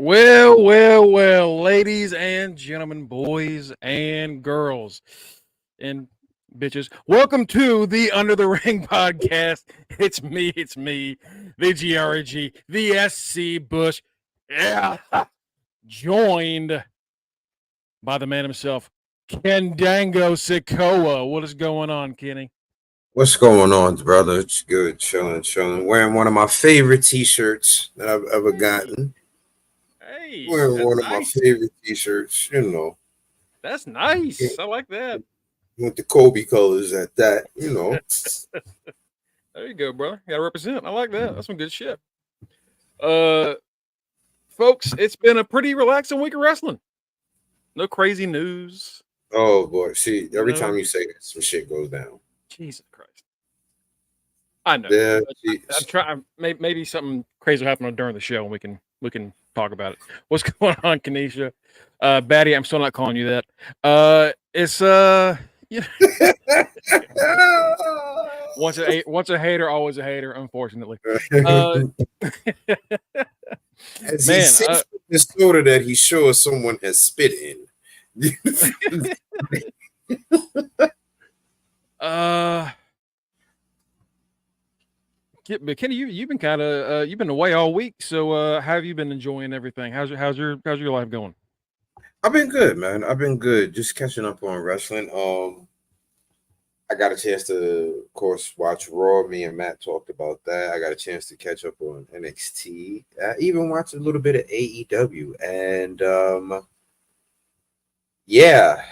Well, ladies and gentlemen, boys and girls, and bitches, welcome to the Under the Ring podcast. It's me, the GRG, the SC Bush, joined by the man himself, Kendango Sikoa. What is going on, Kenny? What's going on, brother? It's good, chilling. Wearing one of my favorite t-shirts that I've ever gotten. Hey, Wearing one of my nice. favorite t-shirts, That's nice. I like that. With the Kobe colors at that, There you go, brother. You gotta represent. I like that. That's some good shit. Folks, it's been a pretty relaxing week of wrestling. No crazy news. Oh boy, see, every time you say that, some shit goes down. Jesus Christ. I know. Yeah, I'm trying. Maybe something crazy will happen during the show, and we can talk about it. What's going on, Kanisha? Batty, I'm still not calling you that. It's you know, once a hater, always a hater. Unfortunately, as he sips the soda that he sure someone has spit in. But Kenny, you've been kind of you've been away all week. So how have you been enjoying everything? How's your life going? I've been good, man. I've been good. Just catching up on wrestling. I got a chance to, of course, watch Raw. Me and Matt talked about that. I got a chance to catch up on NXT. I even watched a little bit of AEW. And yeah,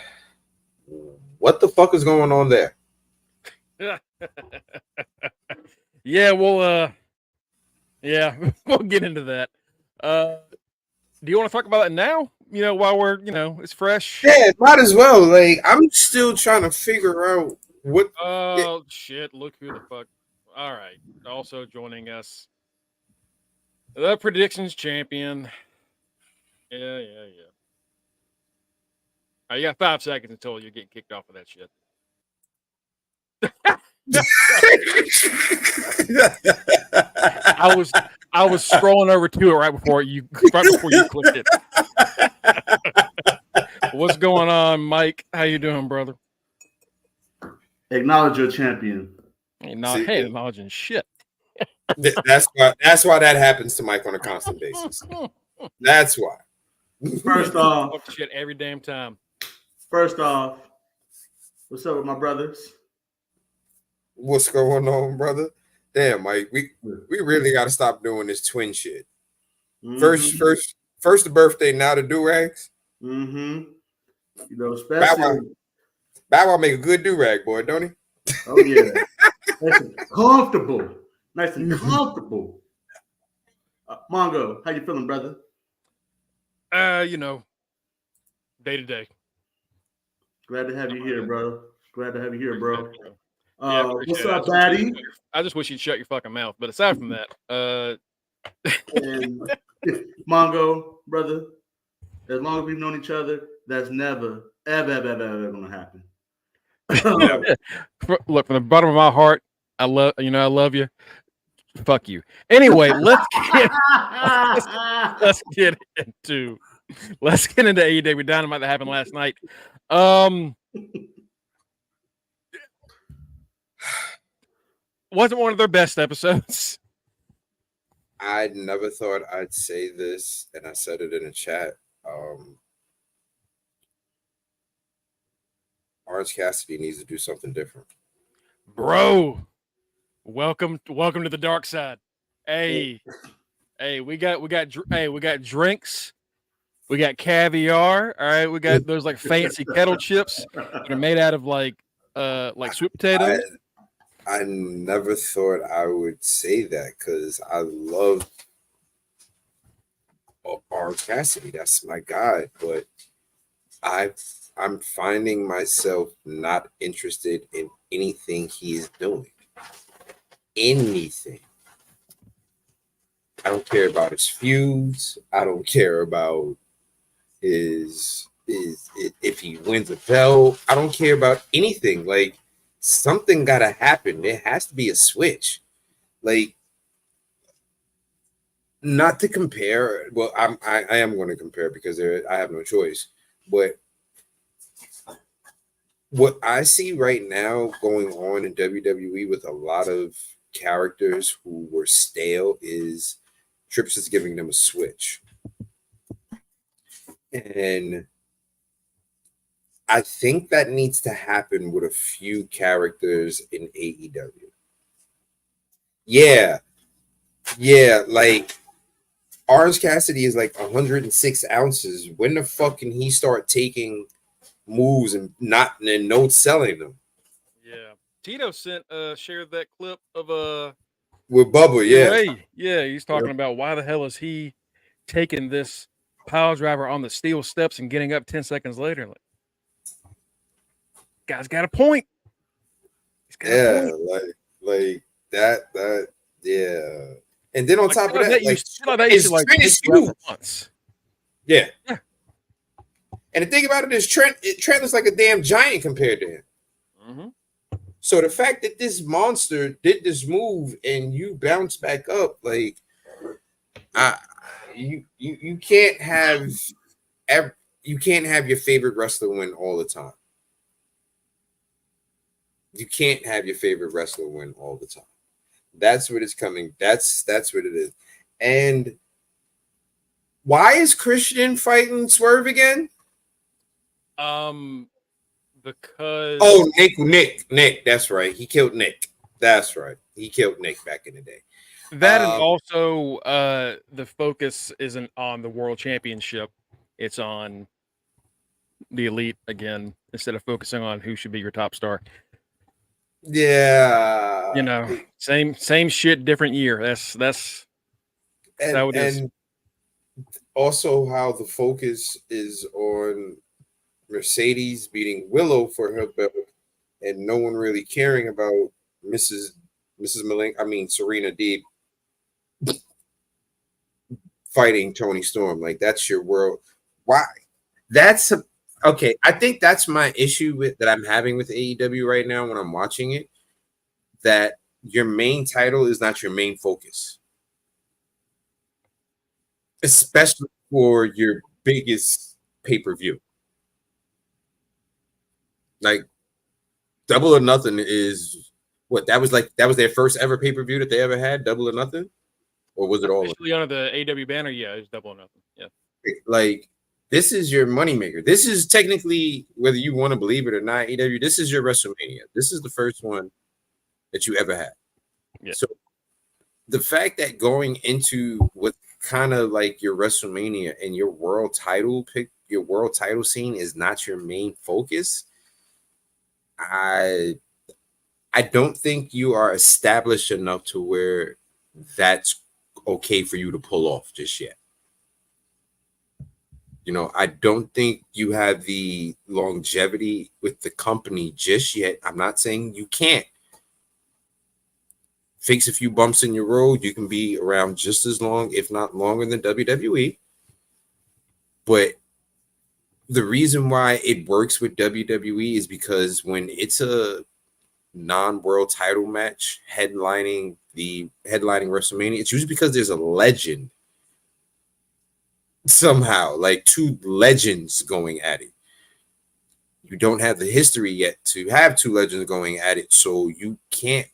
what the fuck is going on there? Yeah, we'll get into that. Do you want to talk about it now? While we're, it's fresh. Yeah, might as well. Like, I'm still trying to figure out what. Oh shit! Look who the fuck. All right. Also joining us, the predictions champion. Yeah. All right, you got 5 seconds until you get kicked off of that shit. I was scrolling over to it right before you clicked it. What's going on, Mike? How you doing, brother? Acknowledge your champion. Acknowledging shit. That's why that happens to Mike on a constant basis. That's why. First off, shit every damn time. First off, what's up with my brothers? What's going on, brother? Damn, Mike, we really got to stop doing this twin shit. Mm-hmm. First the birthday, now the do-rags. Mm-hmm. Especially Bow Wow make a good do-rag, boy, don't he? Oh yeah, nice and comfortable. Mongo, how you feeling, brother? Day to day. Glad to have you here, bro. What's it. up, Batty? I just wish you'd shut your fucking mouth. But aside from that, and Mongo, brother, as long as we've known each other, that's never, ever gonna happen. Look, from the bottom of my heart, I love you. Fuck you. Anyway, let's get into AEW Dynamite that happened last night. Wasn't one of their best episodes. I never thought I'd say this, and I said it in a chat. Orange Cassidy needs to do something different, bro. Welcome to the dark side. Hey, we got drinks. We got caviar. All right, we got those like fancy kettle chips that are made out of like sweet potatoes. I never thought I would say that because I love Orange Cassidy. That's my guy, but I'm finding myself not interested in anything he's doing. Anything. I don't care about his feuds. I don't care about his if he wins a belt. I don't care about anything. Like, something gotta happen. There has to be a switch. Like, not to compare. Well, I am going to compare because I have no choice. But what I see right now going on in WWE with a lot of characters who were stale is Trips is giving them a switch. And I think that needs to happen with a few characters in AEW. Yeah. Yeah, like Orange Cassidy is like 106 ounces. When the fuck can he start taking moves and no selling them? Yeah. Tito shared that clip of With Bubba, yeah. Yeah, he's talking about why the hell is he taking this pile driver on the steel steps and getting up 10 seconds later? Like, guy's got a point. He's got a point. like that, yeah. And then on top of that, his Trent is huge. Yeah. And the thing about it is Trent looks like a damn giant compared to him. Mm-hmm. So the fact that this monster did this move and you bounce back up, like, you can't have your favorite wrestler win all the time. You can't have your favorite wrestler win all the time. That's what it's coming. That's what it is. And why is Christian fighting Swerve again? Because Nick. That's right. He killed Nick. That's right. He killed Nick back in the day. That and also the focus isn't on the World Championship. It's on the Elite again instead of focusing on who should be your top star. Yeah, you know, same shit, different year. That's how it is. And also how the focus is on Mercedes beating Willow for her belt, and no one really caring about Mrs. Serena Deeb fighting Toni Storm. Like, that's your world. Why? Okay, I think that's my issue that I'm having with AEW right now when I'm watching it, that your main title is not your main focus. Especially for your biggest pay-per-view. Like, Double or Nothing is what? That was their first ever pay-per-view that they ever had, Double or Nothing? Or was it all officially under the AEW banner? Yeah, it's Double or Nothing. Yeah. Like, this is your moneymaker. This is technically, whether you want to believe it or not, AEW, this is your WrestleMania. This is the first one that you ever had. Yeah. So the fact that going into what kind of like your WrestleMania and your world title scene is not your main focus, I don't think you are established enough to where that's okay for you to pull off just yet. You know, I don't think you have the longevity with the company just yet. I'm not saying you can't. Fix a few bumps in your road, you can be around just as long, if not longer, than WWE. But the reason why it works with WWE is because when it's a non-world title match headlining WrestleMania, it's usually because there's a legend somehow, like two legends going at it. You don't have the history yet to have two legends going at it, so you can't,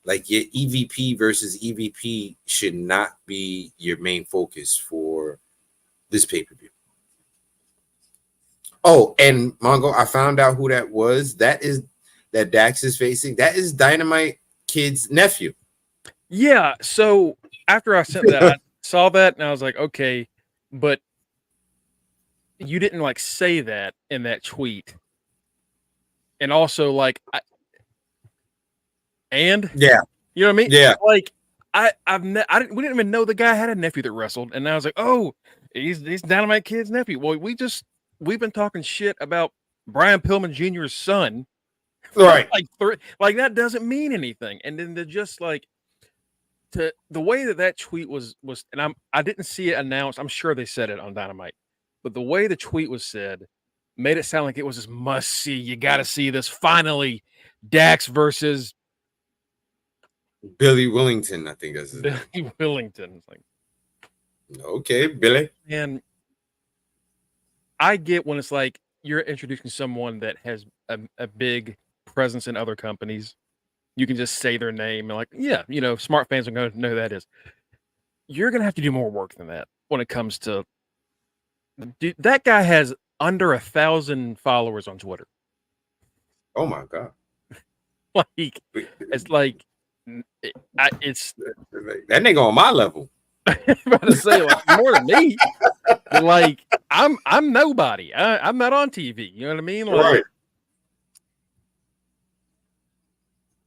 like, your EVP versus EVP should not be your main focus for this pay-per-view. Oh, and Mongo, I found out who that was. That Dax is facing. That is Dynamite Kid's nephew. Yeah, so after I sent that, I saw that and I was like, okay, but you didn't like say that in that tweet. And also, like, yeah, you know what I mean? Yeah, like we didn't even know the guy had a nephew that wrestled, and now I was like, oh, he's Dynamite Kid's nephew. Well, we've been talking shit about Brian Pillman Jr.'s son, right? Like that doesn't mean anything, and then they're just like, to the way that tweet was, and I didn't see it announced. I'm sure they said it on Dynamite, but the way the tweet was said made it sound like it was this must see. You got to see this finally. Dax versus Billy Willington, I think that's his name. Billy Willington. It's like, Okay, Billy. And I get when it's like you're introducing someone that has a big presence in other companies. You can just say their name and like, yeah, smart fans are going to know who that is. You're going to have to do more work than that when it comes to. Dude, that guy has under 1,000 followers on Twitter. Oh my God. Like, it's like, it's that nigga on my level. about to say like more than me. But like, I'm nobody. I'm not on TV. You know what I mean? Like, Right.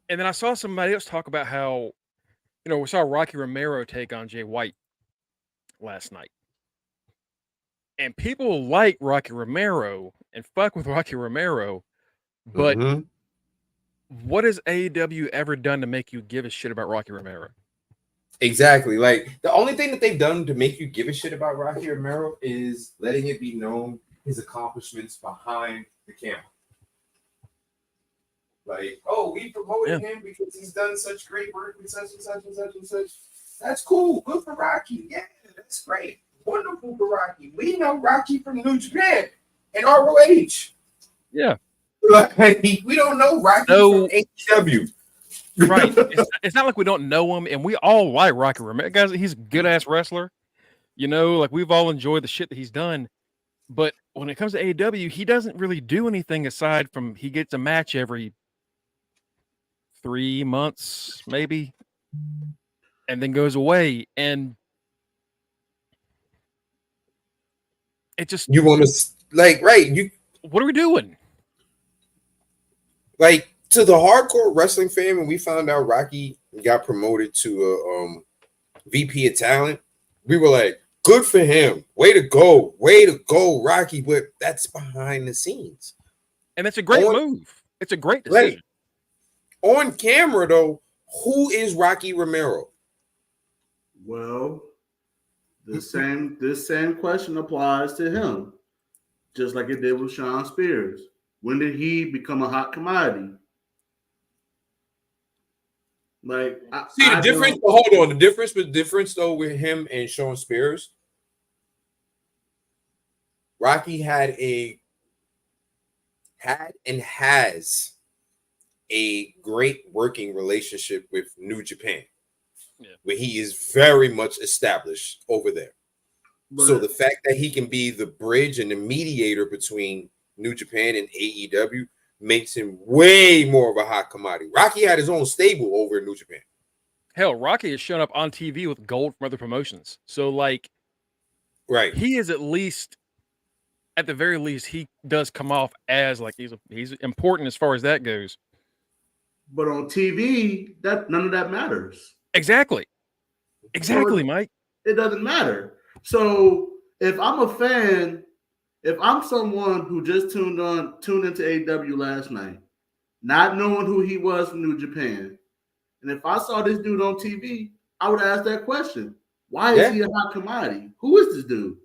And then I saw somebody else talk about how, we saw Rocky Romero take on Jay White last night. And people like Rocky Romero and fuck with Rocky Romero, but what has AEW ever done to make you give a shit about Rocky Romero? Exactly. Like the only thing that they've done to make you give a shit about Rocky Romero is letting it be known his accomplishments behind the camera. Like, oh, we promoted him because he's done such great work with such and such and such and such. That's cool. Good for Rocky. Yeah, that's great. Wonderful for Rocky. We know Rocky from New Japan and ROH. Yeah. Like, we don't know Rocky from AEW. Right. It's not like we don't know him, and we all like Rocky Romero. Guys, he's a good-ass wrestler. Like we've all enjoyed the shit that he's done. But when it comes to AEW, he doesn't really do anything aside from he gets a match every 3 months, maybe, and then goes away. And it just you want to like what are we doing? Like to the hardcore wrestling fan, when we found out Rocky got promoted to a VP of talent, we were like, good for him. Way to go, Rocky. But that's behind the scenes. And it's a great move. It's a great decision. On camera, though, who is Rocky Romero? Well, this same question applies to him, just like it did with Sean Spears. When did he become a hot commodity? Like, the difference. Hold on, the difference though with him and Sean Spears. Rocky had and has a great working relationship with New Japan, where he is very much established over there. But, so the fact that he can be the bridge and the mediator between New Japan and AEW makes him way more of a hot commodity. Rocky had his own stable over in New Japan. Hell, Rocky has shown up on TV with gold from other promotions. So, like, right, he is at the very least, he does come off as like he's important as far as that goes. But on TV, none of that matters. Exactly, Mike. It doesn't matter. So if I'm a fan, if I'm someone who just tuned into AEW last night, not knowing who he was from New Japan, and if I saw this dude on TV, I would ask that question. Why is he a hot commodity? Who is this dude?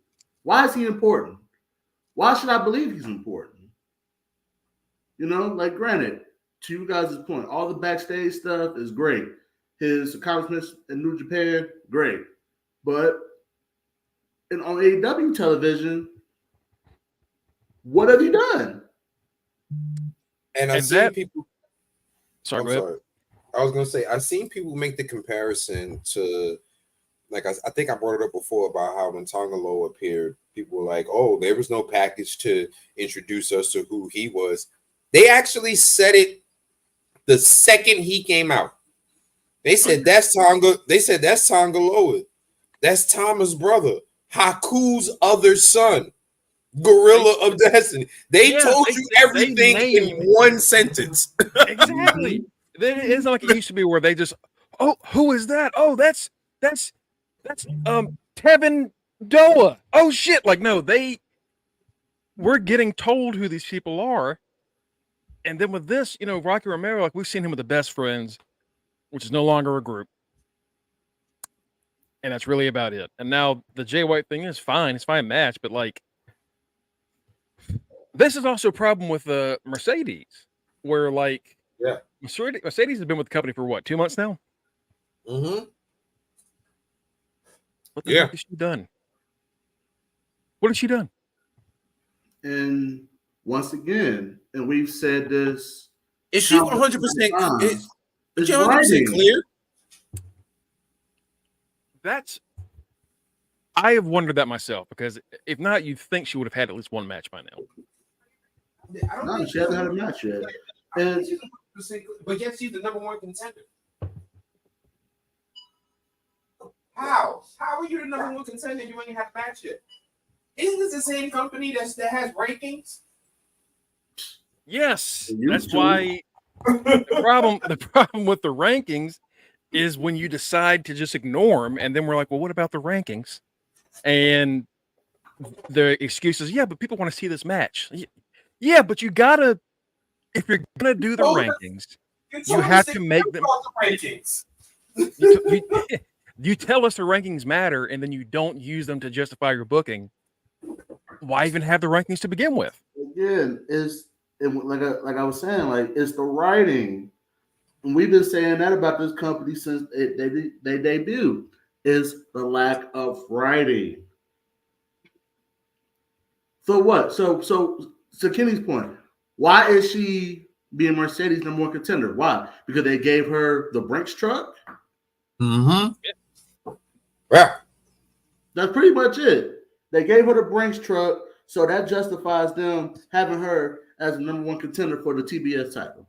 Why is he important? Why should I believe he's important? Like, granted, to you guys' point, all the backstage stuff is great. His accomplishments in New Japan, great. But on AEW television, what have you done? And I've seen people. Sorry. I was going to say, I've seen people make the comparison to, like, I think I brought it up before about how when Tonga Loa appeared, people were like, oh, there was no package to introduce us to who he was. They actually said it the second he came out. They said, that's Tonga. They said, that's Tonga Loa. That's Tama's brother. Haku's other son. Gorilla of Destiny. They told you everything in one sentence. Exactly. Then it isn't like it used to be where they just, oh, who is that? Oh, that's Tevin Doa. Oh shit. Like, no, we're getting told who these people are. And then with this, Rocky Romero, like we've seen him with the Best Friends, which is no longer a group. And that's really about it. And now the Jay White thing is fine. It's a fine match, but like, this is also a problem with Mercedes, where like, Mercedes has been with the company for what, 2 months now? Mm-hmm. What the heck has she done? What has she done? And once again, and we've said this. Is she 100%? Is she 100% clear? I have wondered that myself, because if not, you'd think she would have had at least one match by now. No, she hasn't had a match yet. And, but yet she's the #1 contender. How? How are you the #1 contender and you ain't had a match yet? Isn't this the same company that has rankings? Yes, that's why the problem with the rankings is when you decide to just ignore them, and then we're like, well, what about the rankings? And the excuse is, yeah, but people want to see this match. Yeah, but you gotta, if you're gonna do the rankings, you have to make them. Rankings. You tell us the rankings matter, and then you don't use them to justify your booking. Why even have the rankings to begin with? Again, like I was saying, like, it's the writing, and we've been saying that about this company since they debuted. Is the lack of writing. So what? So Kenny's point. Why is she being Mercedes #1 contender? Why? Because they gave her the Brinks truck. Mm-hmm. Yeah. That's pretty much it. They gave her the Brinks truck, so that justifies them having her as the #1 contender for the TBS title.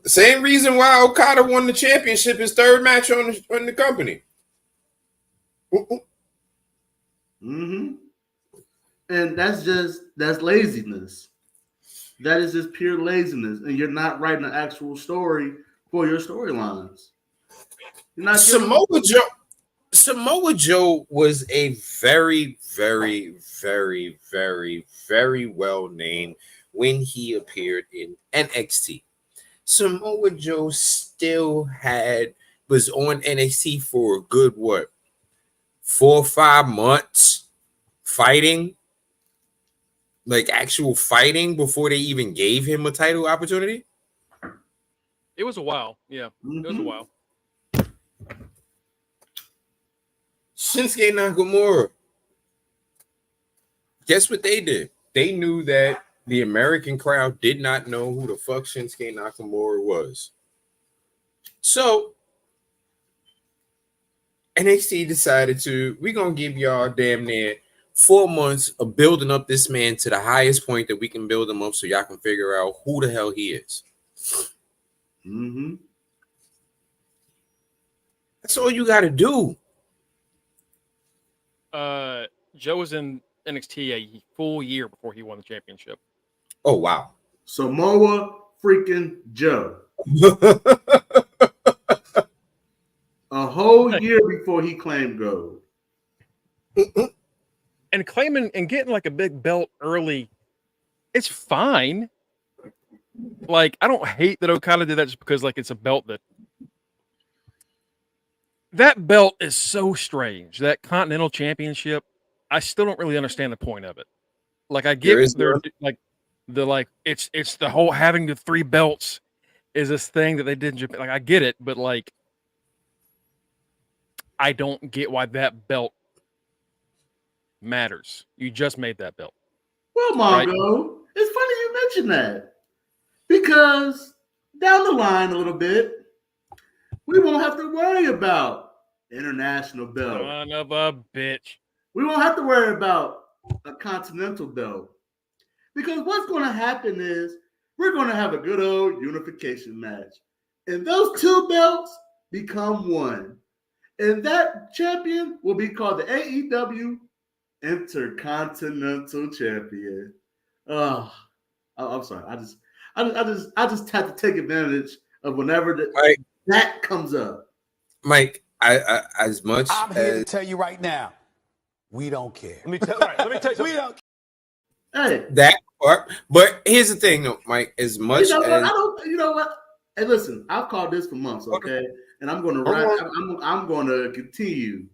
The same reason why Okada won the championship, his third match on the company. Mm-hmm. And that's laziness. That is just pure laziness, and you're not writing an actual story for your storylines. Samoa Joe was a very, very, very, very, very well named when he appeared in NXT. Samoa Joe still was on NXT for a good 4 or 5 months fighting, like actual fighting, before they even gave him a title opportunity. It was a while. Yeah, It was a while. Shinsuke Nakamura. Guess what they did? They knew that the American crowd did not know who the fuck Shinsuke Nakamura was. So NXT decided we're going to give y'all damn near 4 months of building up this man to the highest point that we can build him up, so y'all can figure out who the hell he is. Mm-hmm. That's all you got to do. Joe was in NXT a full year before he won the championship. Oh, wow. Samoa freaking Joe. A whole year before he claimed gold. And claiming and getting like a big belt early, it's fine. Like, I don't hate that Okada did that just because, like, it's a belt that belt is so strange. That Continental Championship, I still don't really understand the point of it. Like, I get it's the whole having the 3 belts is this thing that they did in Japan. Like, I get it, but like, I don't get why that belt matters. You just made that belt. Well, Mongo, right? It's funny you mention that, because down the line a little bit, we won't have to worry about international belt. Son of a bitch. We won't have to worry about a continental belt, because what's going to happen is we're going to have a good old unification match, and those 2 belts become one, and that champion will be called the AEW Intercontinental Champion. Oh, I'm sorry. I just have to take advantage of whenever that comes up. Mike, I as much I'm here to tell you right now, we don't care. Let me tell you, we don't. Hey, that part. But here's the thing, though, Mike. As much you know what? Hey, listen, I've called this for months, okay, and I'm going to I'm going to continue.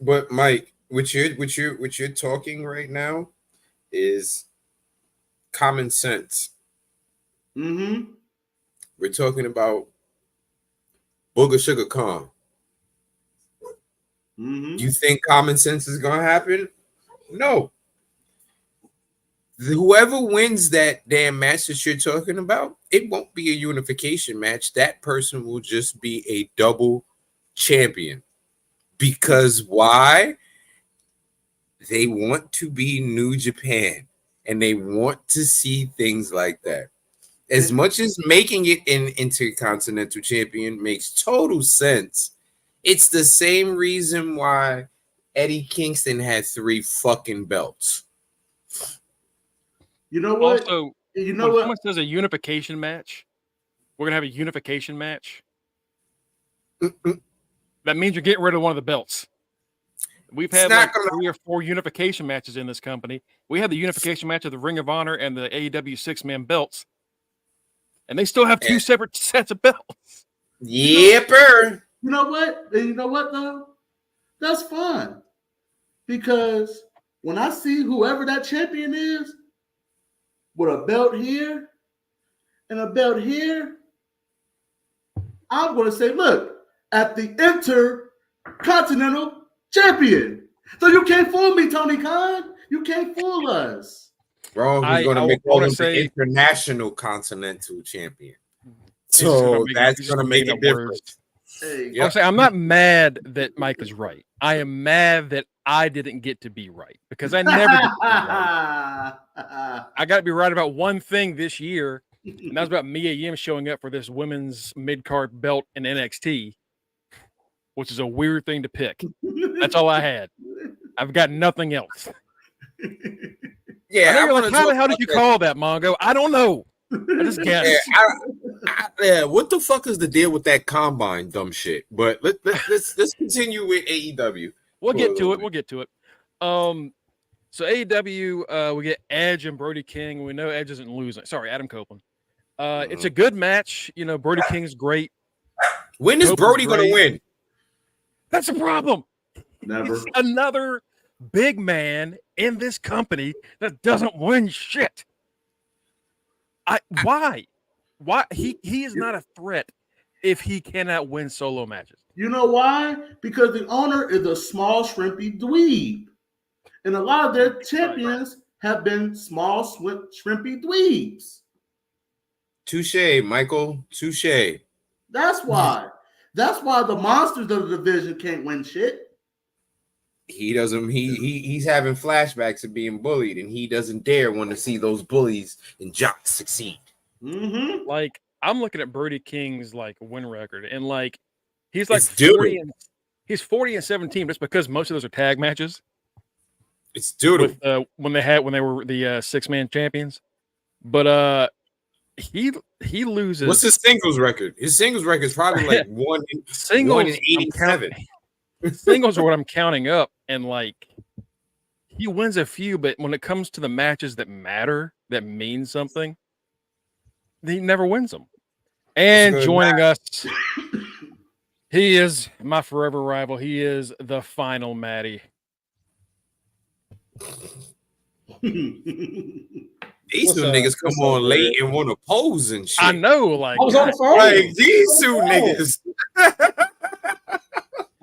But Mike, what you're talking right now is common sense. Mm-hmm. We're talking about Booger Sugar Khan. You think common sense is gonna happen? No. Whoever wins that damn match that you're talking about, it won't be a unification match. That person will just be a double champion. Because why? They want to be New Japan and they want to see things like that. As much as making it an Intercontinental Champion makes total sense, it's the same reason why Eddie Kingston had 3 fucking belts. You know what? Also, you know when what? someone says a unification match, we're gonna have a unification match. That means you're getting rid of one of the belts. We've had like 3 or 4 unification matches in this company. We had the unification match of the Ring of Honor and the AEW 6-man belts, and they still have 2 separate sets of belts. Yepper. You know what? And you know what though? That's fun because when I see whoever that champion is with a belt here and a belt here, I'm going to say, look, at the Intercontinental Champion. So you can't fool me, Tony Khan. You can't fool us. Bro, he's going to make all of the International Continental Champion. So that's going to make a difference. I'll say I'm not mad that Mike is right. I am mad that I didn't get to be right because I never get to be right. I got to be right about one thing this year, and that was about Mia Yim showing up for this women's mid-card belt in NXT, which is a weird thing to pick. That's all I had. I've got nothing else. Yeah, you're like, how the hell did you call that, Mongo? I don't know. I just guessed. Yeah, what the fuck is the deal with that combine dumb shit? But let's continue with AEW. We'll get to it. So AEW, we get Edge and Brody King. We know Edge isn't losing. Sorry, Adam Copeland. It's a good match. You know, Brody King's great. When is Brody going to win? That's a problem. Never. He's another big man in this company that doesn't win shit. Why? He is not a threat if he cannot win solo matches. You know why? Because the owner is a small, shrimpy dweeb. And a lot of their champions have been small, shrimpy dweebs. Touche, Michael. Touche. That's why. That's why the monsters of the division can't win shit. He doesn't. He's having flashbacks of being bullied, and he doesn't dare want to see those bullies and jocks succeed. Mm-hmm. Like I'm looking at Brody King's like win record, and like he's like 40 and 17, just because most of those are tag matches. It's doodle. When they were the 6-man champions, but he loses. What's his singles record? His singles record is probably like 1 in 87. Singles are what I'm counting up, and like he wins a few, but when it comes to the matches that matter, that mean something, he never wins them. And joining us, he is my forever rival. He is the final Matty. These two niggas come on late and want to pose and shit. I know, like I was on the phone. Like these two niggas.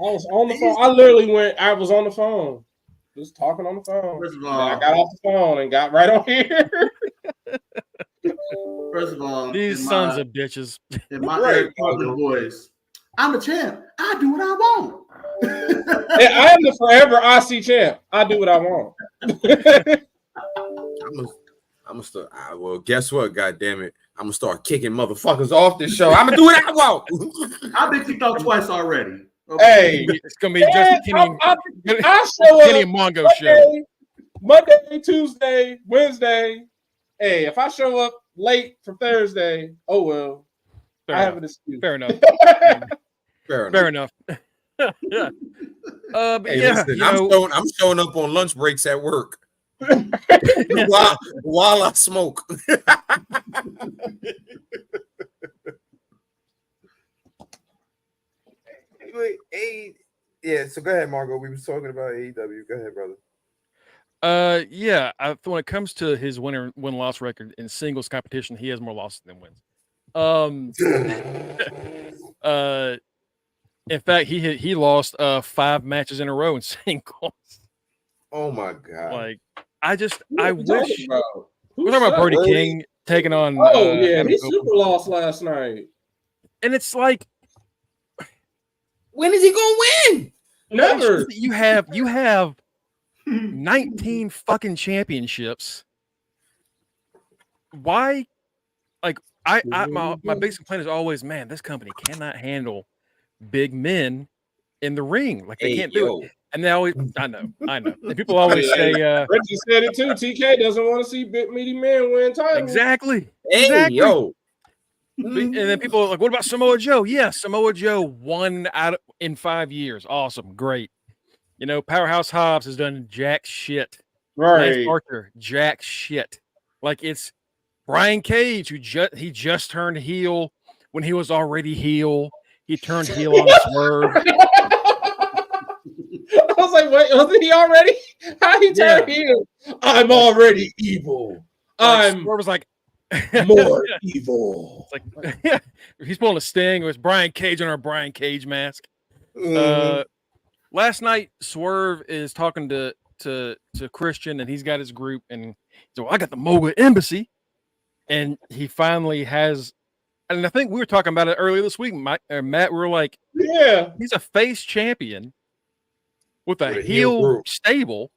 I was on the phone. I was on the phone. Just talking on the phone. First of all, I got off the phone and got right on here. First of all, these sons of bitches. In my Eric Cartman voice, I'm a champ. I do what I want. I am the forever IC champ. I do what I want. I'm gonna start. Well, guess what? God damn it! I'm gonna start kicking motherfuckers off this show. I'm gonna do what I want. I've been kicked off twice already. Okay. Hey, it's gonna be just Kenny and Mongo show. Monday, Tuesday, Wednesday. Hey, if I show up late for Thursday, oh well. I have an excuse. Fair enough. Fair enough. Yeah. But hey, yeah, listen, I'm showing up on lunch breaks at work. while I smoke. Yeah, so go ahead, Margo. We were talking about AEW. Go ahead, brother. Yeah, when it comes to his win-loss record in singles competition, he has more losses than wins. In fact, he lost 5 matches in a row in singles. Oh my god! Like What we wish talking about? we're talking about Brody King taking on. Oh yeah, Adam he Cole. super lost last night. And it's like, When is he gonna win? Never. You have 19 fucking championships. Why? Like my biggest complaint is always, man, this company cannot handle big men in the ring. Like they can't do it. And they always, I know. And people always say, Reggie said it too. TK doesn't want to see big meaty men win titles. Exactly. Yo. And then people are like, what about Samoa Joe? Yeah, Samoa Joe won in 5 years. Awesome, great. You know, Powerhouse Hobbs has done jack shit. Right. Lance Archer, jack shit. Like it's Brian Cage, who just turned heel when he was already heel. He turned heel on Swerve. I was like, wait, wasn't he already? How he turned heel? I'm already evil. Swerve was like more evil. It's like he's pulling a Sting. It was Brian Cage on our Brian Cage mask. Last night, Swerve is talking to Christian, and he's got his group, and so I got the Moga Embassy, and he finally has. And I think we were talking about it earlier this week, Matt. We were like, yeah, he's a face champion with a heel stable,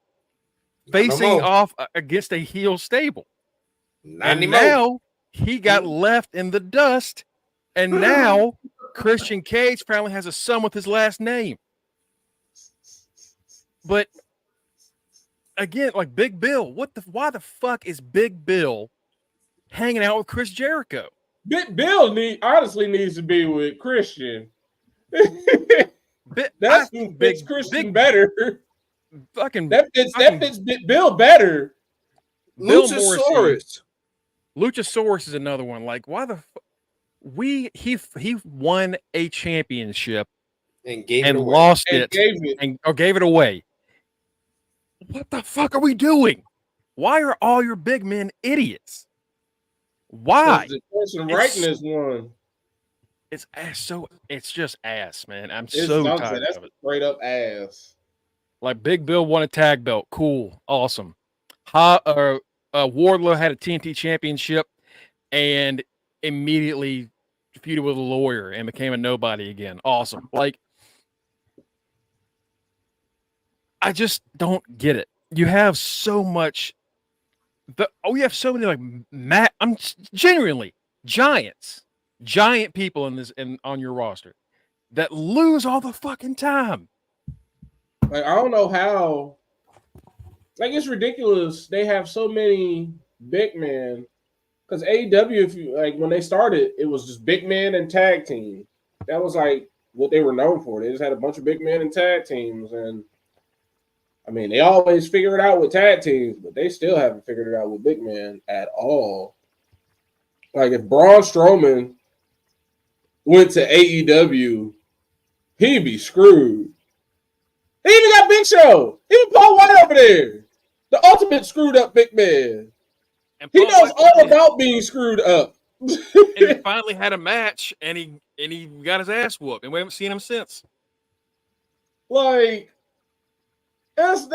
facing off against a heel stable. And now he got left in the dust, and now Christian Cage finally has a son with his last name. But again, like Big Bill, why the fuck is Big Bill hanging out with Chris Jericho? Big Bill honestly needs to be with Christian. That fits Christian better. Fucking that fits Big Bill better. Luchasaurus is another one. Like, why the he won a championship and lost it or gave it away. What the fuck are we doing? Why are all your big men idiots? Why? The person writing this one. It's ass. It's just ass, man. I'm so tired of it. Straight up ass. Like Big Bill won a tag belt. Cool. Awesome. Wardlow had a TNT championship and immediately feuded with a lawyer and became a nobody again. Awesome. Like, I just don't get it. You have so much. We have so many I'm genuinely giant people on your roster that lose all the fucking time. Like, I don't know how. Like, it's ridiculous. They have so many big men. Because AEW, if you like, when they started, it was just big men and tag team. That was like what they were known for. They just had a bunch of big men and tag teams, and I mean, they always figure it out with tag teams, but they still haven't figured it out with big men at all. Like, if Braun Strowman went to AEW, he'd be screwed. He even got Big Show. Even Paul White over there. The ultimate screwed up big man. He knows all about being screwed up. And he finally had a match, and he got his ass whooped, and we haven't seen him since. Like, that's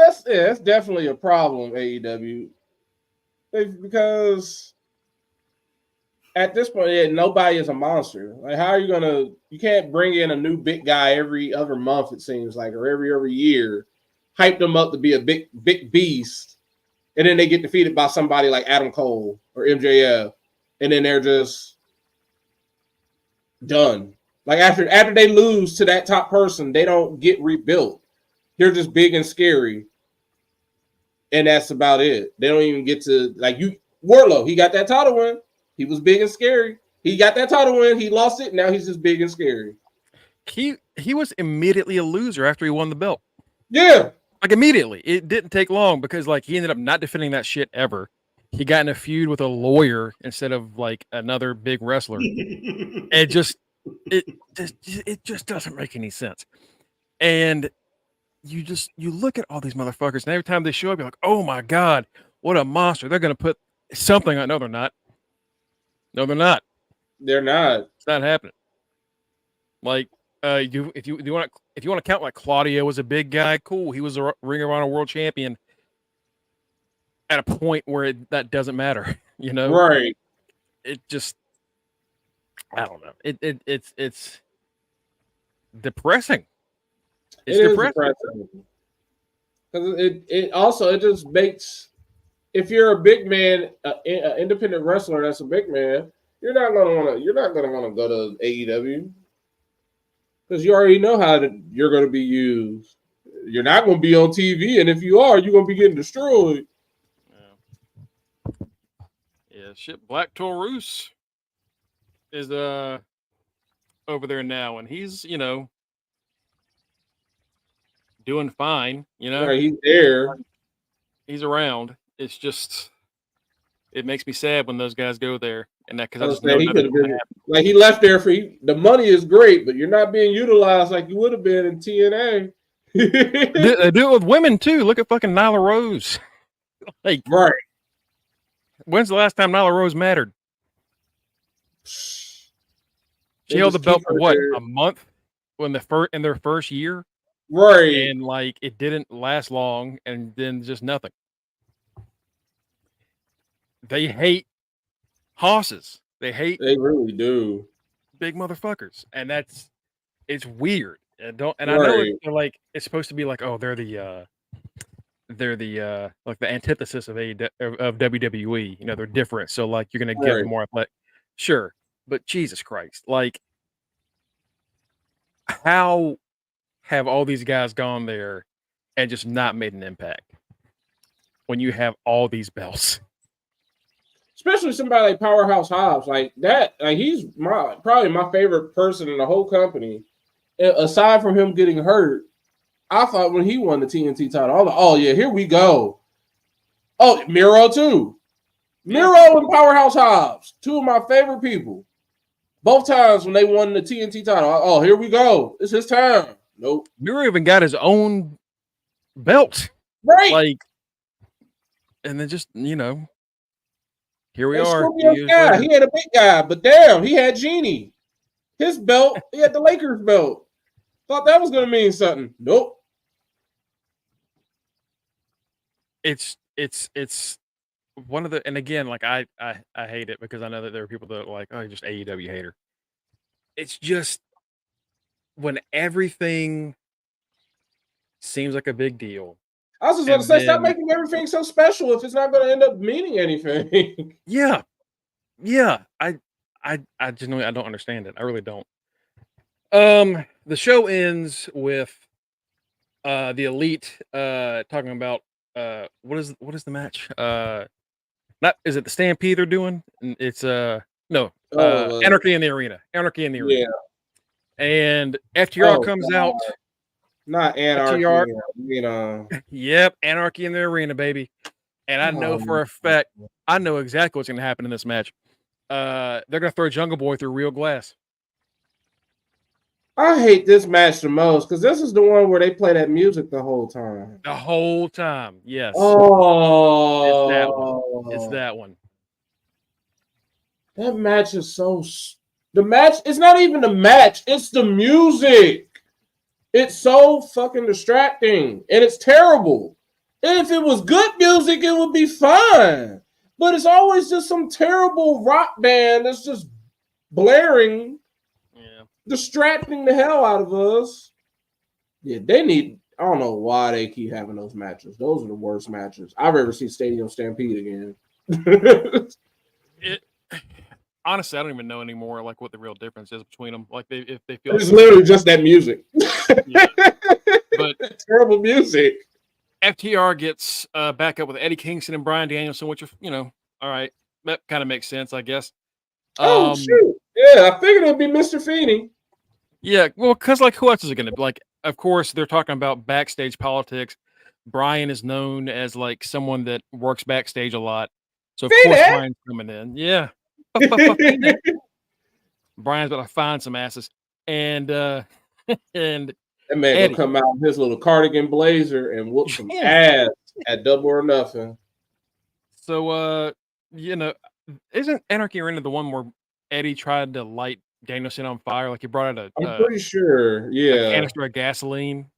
definitely a problem, AEW, because at this point, nobody is a monster. Like, how are you you can't bring in a new big guy every other month, it seems like, or every year, hype them up to be a big beast, and then they get defeated by somebody like Adam Cole or MJF, and then they're just done. Like, after they lose to that top person, they don't get rebuilt. They're just big and scary. And that's about it. They don't even get to, like, Wardlow, he got that title win. He was big and scary. He got that title win. He lost it. Now he's just big and scary. He was immediately a loser after he won the belt. Yeah. Like, immediately. It didn't take long because, like, he ended up not defending that shit ever. He got in a feud with a lawyer instead of, like, another big wrestler. It just doesn't make any sense. And you look at all these motherfuckers, and every time they show up, you're like, oh my God, what a monster. They're going to put something on. No, they're not. No, they're not. They're not. It's not happening. Like, If you want to count like Claudio was a big guy, cool. He was a Ring of Honor World Champion at a point where that doesn't matter. You know, Right. It just, I don't know. It's depressing. It's depressing. Because it also it just makes, if you're a big man, an independent wrestler that's a big man, you're not gonna want to go to AEW because you already know you're gonna be used. You're not gonna be on TV, and if you are, you're gonna be getting destroyed. Yeah, shit. Black Taurus is over there now, and he's doing fine. Right, he's there. He's around. It's just, it makes me sad when those guys go there, and that because I just know he could have been like, he left there for the money is great, but you're not being utilized like you would have been in TNA. They do it with women too. Look at fucking Nyla Rose. Like, right. When's the last time Nyla Rose mattered? She held the belt for what, a month in their first year, right? And like it didn't last long, and then just nothing. They hate hosses. They really do. Big motherfuckers, and it's weird. I know they're like, it's supposed to be like, oh, they're the like the antithesis of WWE. They're different, so like you're gonna give them more athletic. Sure, but Jesus Christ, like, how have all these guys gone there and just not made an impact when you have all these belts? Especially somebody like Powerhouse Hobbs, like that. Like, he's probably my favorite person in the whole company. Aside from him getting hurt, I thought when he won the TNT title, I was like, oh yeah, here we go. Oh, Miro too. Miro and Powerhouse Hobbs, two of my favorite people. Both times when they won the TNT title, oh, here we go. It's his time. Nope. Miro even got his own belt. Right. Like, and then just, here we are. He had a big guy, but damn, he had Genie. His belt, he had the Lakers belt. Thought that was going to mean something. Nope. It's one of the, and again, like I hate it because I know that there are people that are like, oh, you're just AEW hater. It's just when everything seems like a big deal. I was just going to say, stop making everything so special if it's not going to end up meaning anything. Yeah. I don't understand it. I really don't. The show ends with the Elite talking about what is the match? Is it the Stampede they're doing? It's Anarchy in the Arena. Anarchy in the Arena. Yeah. And FTR comes out. Not Anarchy. FTR, yep, Anarchy in the Arena, baby. And I know for a fact, I know exactly what's going to happen in this match. They're going to throw Jungle Boy through real glass. I hate this match the most because this is the one where they play that music the whole time. The whole time, yes. Oh, it's that one. That match is so. The match. It's not even the match. It's the music. It's so fucking distracting, and it's terrible. And if it was good music, it would be fine. But it's always just some terrible rock band that's just blaring. Distracting the hell out of us. Yeah, I don't know why they keep having those matches. Those are the worst matches I've ever seen. Stadium Stampede again. Honestly, I don't even know anymore like what the real difference is between them. Like if they feel it's literally just that music. But terrible music. FTR gets back up with Eddie Kingston and Bryan Danielson, which all right, that kind of makes sense, I guess. Shoot. Yeah, I figured it would be Mr. Feeney. Yeah, well, because like who else is it going to be? Like, of course, they're talking about backstage politics. Brian is known as like someone that works backstage a lot. So of course Brian's coming in. Yeah. Brian's about to find some asses. And that man gonna come out in his little cardigan blazer and whoop some ass at Double or Nothing. So isn't Anarchy Arena the one where Eddie tried to light Danielson on fire. Like he brought out I'm pretty sure. a Yeah. canister of gasoline.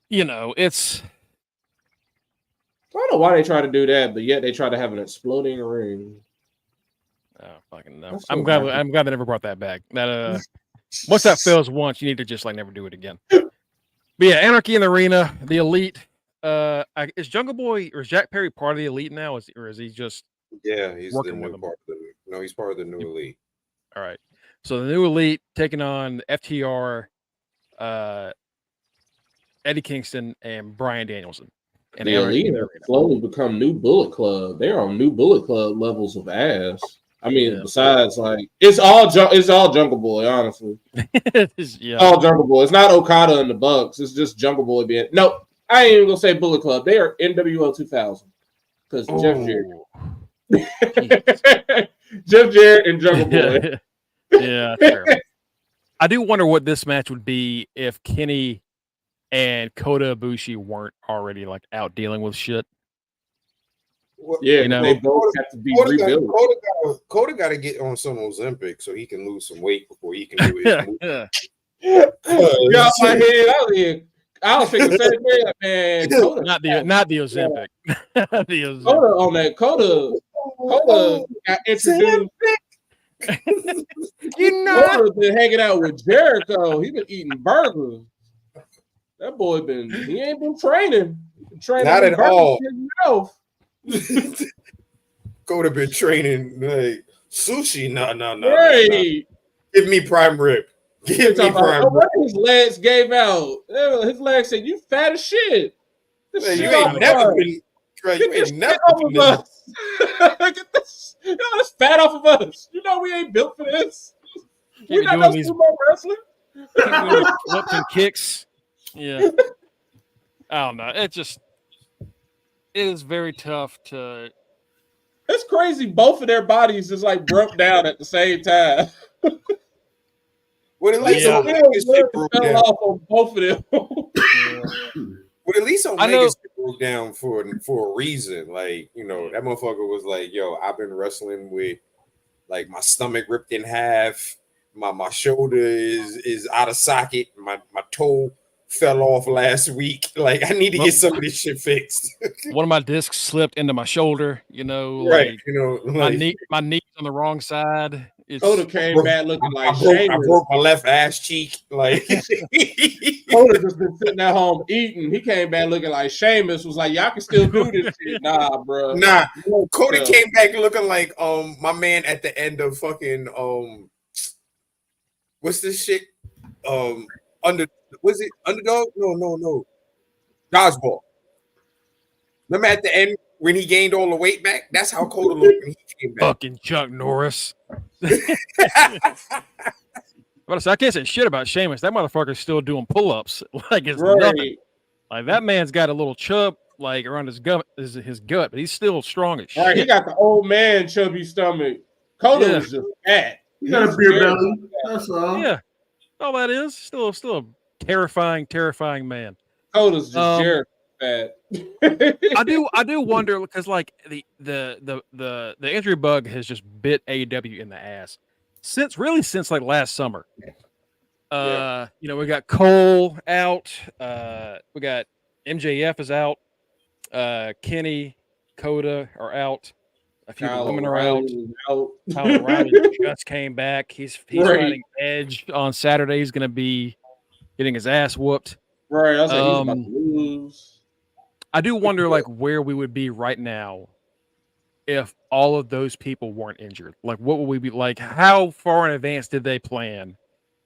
You know, it's. I don't know why they try to do that, but yet they try to have an exploding ring. Oh, fucking no. That's so I'm glad. wacky. I'm glad they never brought that back. That once that fails once, you need to just like never do it again. But yeah, Anarchy in the Arena, the Elite. Is Jungle Boy or is Jack Perry part of the Elite now? Or is he just Yeah, he's working the with new them? part of the no, he's part of the new elite. All right. So the new Elite taking on FTR, Eddie Kingston, and Bryan Danielson. And The Anarchy in Elite the have Arena. slowly become New Bullet Club. They're on New Bullet Club levels of ass. I mean, Yeah. besides like it's all Jungle Boy, honestly. Yeah. All Jungle Boy. It's not Okada and the Bucks. It's just Jungle Boy being. No, I ain't even gonna say Bullet Club. They are NWO 2000 because Jeff Jarrett, Jeff Jarrett, and Jungle Boy. Yeah, sure. I do wonder what this match would be if Kenny and Kota Ibushi weren't already like out dealing with shit. Well, Yeah, You know, they both have to be rebuilt. Coda got to get on some Ozempic so he can lose some weight before he can do his move. Got off my head. I was thinking the same thing, like, man. Coda, not the Ozempic. The Ozempic. Coda on that. Coda got introduced. Coda been hanging out with Jericho. He been eating burgers. That boy he ain't been training. Not at all. Himself. Coda been training like sushi. No. Right. Give me prime rib. Give me prime rib. His legs gave out. His legs said, "You fat as shit. Man, you ain't never been. You ain't never been. Get this. This fat off of us. You know we ain't built for this. We're not no sumo wrestling. Flips and kicks. Yeah. I don't know. It is very tough to. It's crazy. Both of their bodies just like broke down at the same time. Well, at least Omega's shit broke down. Off on both of them. Well, at least Omega's shit broke down for a reason. Like, you know, that motherfucker was like, "Yo, I've been wrestling with like my stomach ripped in half, my shoulder is out of socket, my toe fell off last week. Like, I need to get some of this shit fixed." One of my discs slipped into my shoulder. You know, right? Like, you know, my knee's on the wrong side. Coda came back looking like I broke my left ass cheek. Like, Coda just been sitting at home eating. He came back looking like Sheamus. Was like, "Y'all can still do this shit." Nah, bro. Nah. Coda came back looking like my man at the end of fucking what's this shit? Was it Underdog? No. Dodgeball. Remember at the end when he gained all the weight back? That's how Coda looked when he came back. Fucking Chuck Norris. But I can't say shit about Sheamus. That motherfucker's still doing pull-ups. Like it's nothing. Like that man's got a little chub like around his gut, but he's still strong as shit. Right, he got the old man chubby stomach. Coda was just fat. He got a beer belly. That's all. Yeah. All that is still a terrifying man. Coda's just Jericho fat. I do wonder because like the injury bug has just bit AEW in the ass since like last summer. You know, we got Cole out, we got MJF is out, Kenny, Coda are out, a few women are out. Kyle O'Reilly just came back. He's fighting Edge on Saturday. He's gonna be getting his ass whooped. Right, I was like, he's about to lose. I do wonder, like, where we would be right now if all of those people weren't injured. Like, what would we be like? How far in advance did they plan?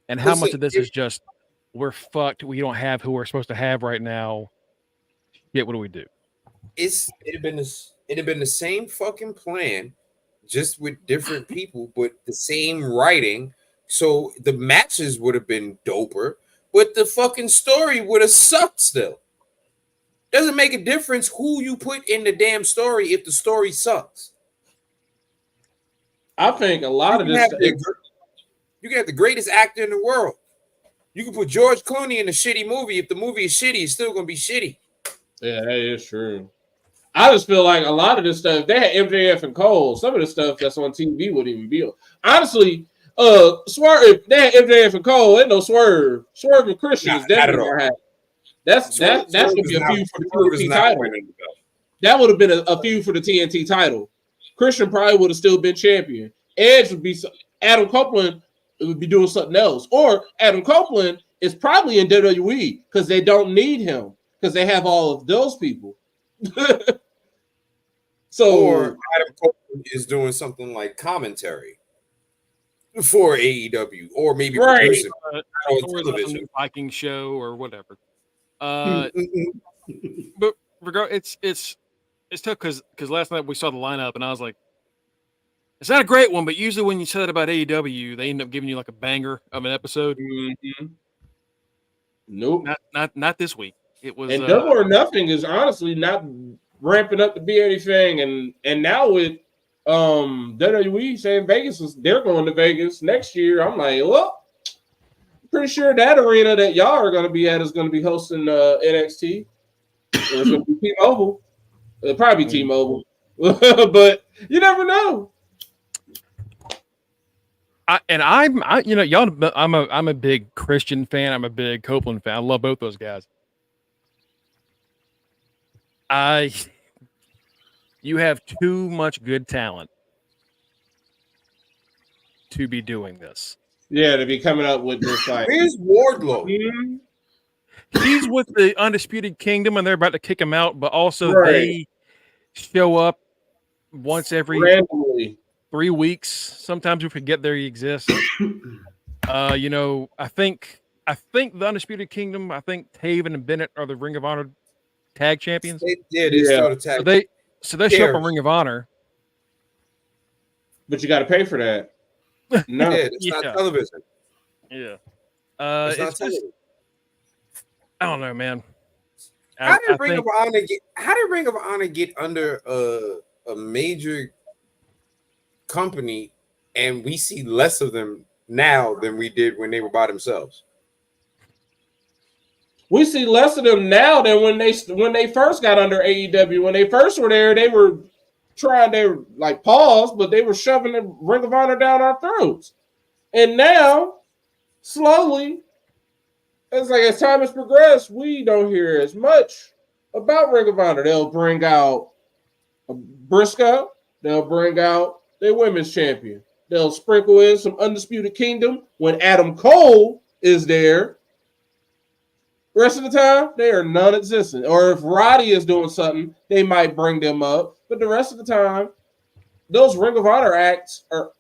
And how much of this is just we're fucked? We don't have who we're supposed to have right now. Yet, what do we do? It'd have been the same fucking plan, just with different people, but the same writing. So the matches would have been doper, but the fucking story would have sucked still. Doesn't make a difference who you put in the damn story if the story sucks. I think a lot of this. You can have the greatest actor in the world. You can put George Clooney in a shitty movie. If the movie is shitty, it's still gonna be shitty. Yeah, that is true. I just feel like a lot of this stuff, if they had MJF and Cole, some of the stuff that's on TV wouldn't even be. Honestly, Swerve, if they had MJF and Cole, ain't no Swerve. Swerve and Christian is definitely gonna happen. That's gonna be a feud for the TNT title. That would have been a feud for the TNT title. Christian probably would have still been champion. Edge would be Adam Copeland would be doing something else, or Adam Copeland is probably in WWE because they don't need him because they have all of those people. Or Adam Copeland is doing something like commentary for AEW, or maybe producing or television Viking show or whatever. But it's tough because last night we saw the lineup and I was like, it's not a great one, but usually when you say that about AEW, they end up giving you like a banger of an episode. Mm-hmm. Nope, not this week. It was and Double or Nothing is honestly not ramping up to be anything, and now with WWE saying they're going to Vegas next year. I'm like, well, I'm pretty sure that arena that y'all are going to be at is going to be hosting NXT. Or it's going to be T-Mobile. It'll probably be T-Mobile, but you never know. I'm a big Christian fan. I'm a big Copeland fan. I love both those guys. You have too much good talent to be doing this. Yeah, to be coming up with this like. Where's Wardlow? He's with the Undisputed Kingdom, and they're about to kick him out. But also, they show up once every randomly 3 weeks. Sometimes we forget they exist. I think the Undisputed Kingdom. I think Taven and Bennett are the Ring of Honor tag champions. They started tag. So they show up on Ring of Honor. But you got to pay for that. No, it's not television. Yeah, it's not television. I don't know, man. How did Ring of Honor get under a major company, and we see less of them now than we did when they were by themselves? We see less of them now than when they first got under AEW. When they first were there, they were like paused, but they were shoving the Ring of Honor down our throats. And now, slowly, it's like as time has progressed, we don't hear as much about Ring of Honor. They'll bring out a Briscoe. They'll bring out their women's champion. They'll sprinkle in some Undisputed Kingdom when Adam Cole is there. The rest of the time, they are non-existent. Or if Roddy is doing something, they might bring them up. But the rest of the time, those Ring of Honor acts are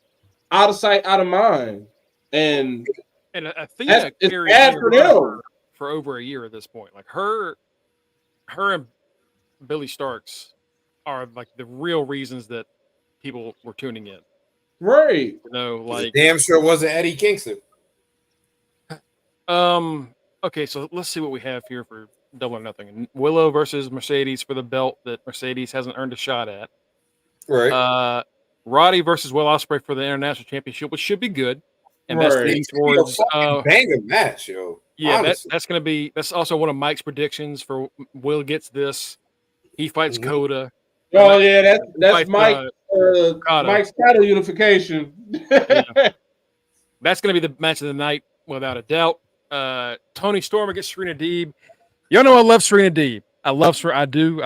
out of sight, out of mind. And I think it's bad for them for over a year at this point. Like her and Billy Starks are like the real reasons that people were tuning in. Right. Damn sure wasn't Eddie Kingston. Okay, so let's see what we have here for Double or Nothing. Willow versus Mercedes for the belt that Mercedes hasn't earned a shot at. Right. Roddy versus Will Ospreay for the International Championship, which should be good. And that's leading towards banger match, yo. Yeah, that's also one of Mike's predictions for Will gets this. He fights Coda. Oh yeah, that's Mike. Mike's title unification. Yeah. That's going to be the match of the night without a doubt. Tony Storm against Serena Deeb. Y'all know I love Serena Deeb. I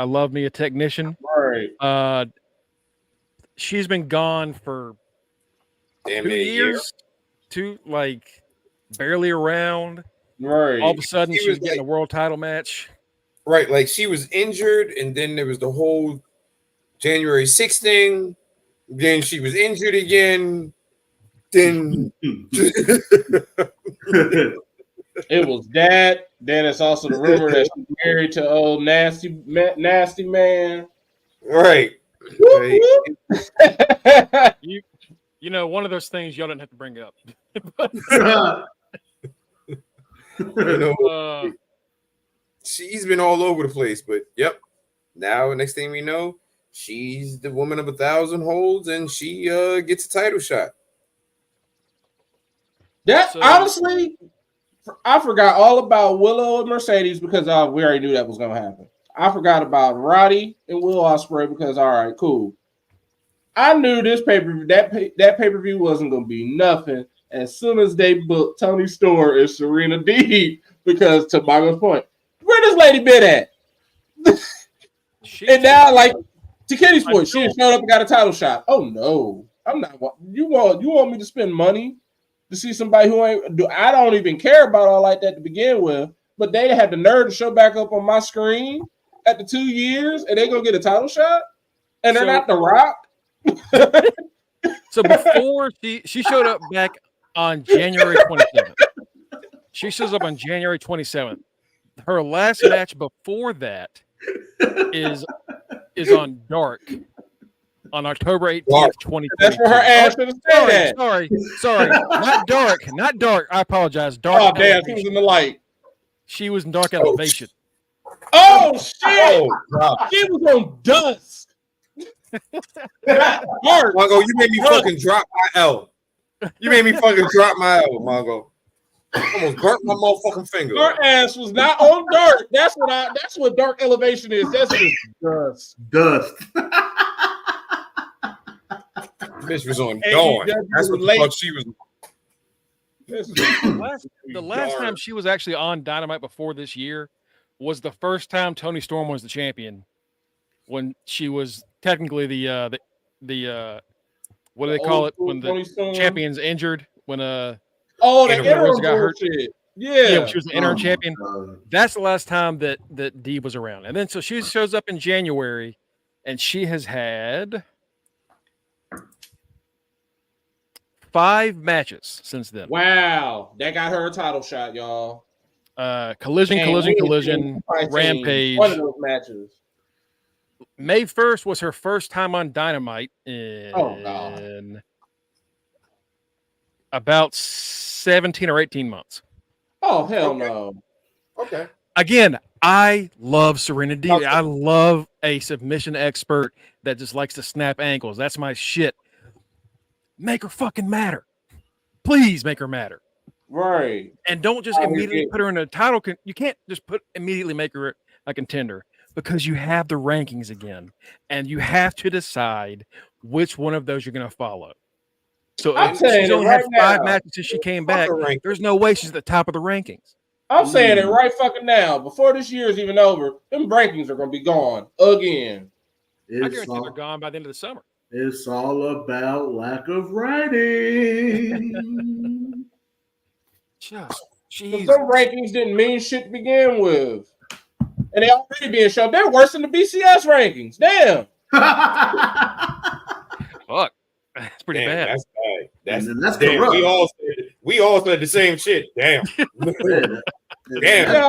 love me a technician. Right. She's been gone for 2 years. Barely around. Right. All of a sudden, she was getting a world title match. Right. Like she was injured, and then there was the whole January 6th thing. Then she was injured again. Then it was that. Then it's also the rumor that she's married to old nasty man. Right. One of those things y'all didn't have to bring up. She's been all over the place, but yep. Now, next thing we know, she's the woman of 1,000 holds, and she gets a title shot. Honestly, I forgot all about Willow and Mercedes because we already knew that was going to happen. I forgot about Roddy and Will Ospreay because all right, cool. I knew this pay-per-view, that pay-per-view wasn't gonna be nothing as soon as they booked Tony Storm and Serena Deeb, because to Mongo's point, where this lady been at? And now, like to Kenny's point, she showed up and got a title shot. Oh no, I'm not. You want me to spend money to see somebody who I don't even care about all like that to begin with, but they had the nerve to show back up on my screen after 2 years and they gonna get a title shot, and they're not The Rock. So before she showed up back on January 27th. She shows up on January 27th. Her last match before that is on Dark on October 18th, 2020. That's where her ass should have stayed at. Sorry. Not Dark. I apologize. Dark. Oh, damn. She was in the light. She was in Dark Elevation. Oh, shit. She was on Dust. Mongo, you made me fucking drop my L. You made me fucking drop my L, Mongo. I almost burnt my motherfucking finger. Her ass was not on Dark. That's what Dark Elevation is. That's just Dust. Bitch was on Dawn. That's what the fuck she was. The last time she was actually on Dynamite before this year was the first time Tony Storm was the champion, when she was technically the what do they call it when the champion's injured, when the interim got hurt. Yeah, when she was the interim champion. That's the last time that Deeb was around. And then so she shows up in January, and she has had 5 matches since then. Wow, that got her a title shot, y'all. Collision, Rampage. One of those matches. May 1st was her first time on Dynamite in about 17 or 18 months. Oh, hell no. Okay. Again, I love Serena Deeb. Okay. I love a submission expert that just likes to snap ankles. That's my shit. Make her fucking matter. Please make her matter. Right. And don't just immediately put her in a title. You can't just immediately make her a contender, because you have the rankings again, and you have to decide which one of those you're going to follow. So if she's only had 5 matches since she came back, there's no way she's at the top of the rankings. I'm saying it right fucking now. Before this year is even over, them rankings are going to be gone again. I guarantee they're gone by the end of the summer. It's all about lack of writing. Just, some rankings didn't mean shit to begin with. And they already being shown. They're worse than the BCS rankings. Damn. Fuck. That's pretty bad. That's bad. That's damn. corrupt. We all said the same shit. Damn. Damn.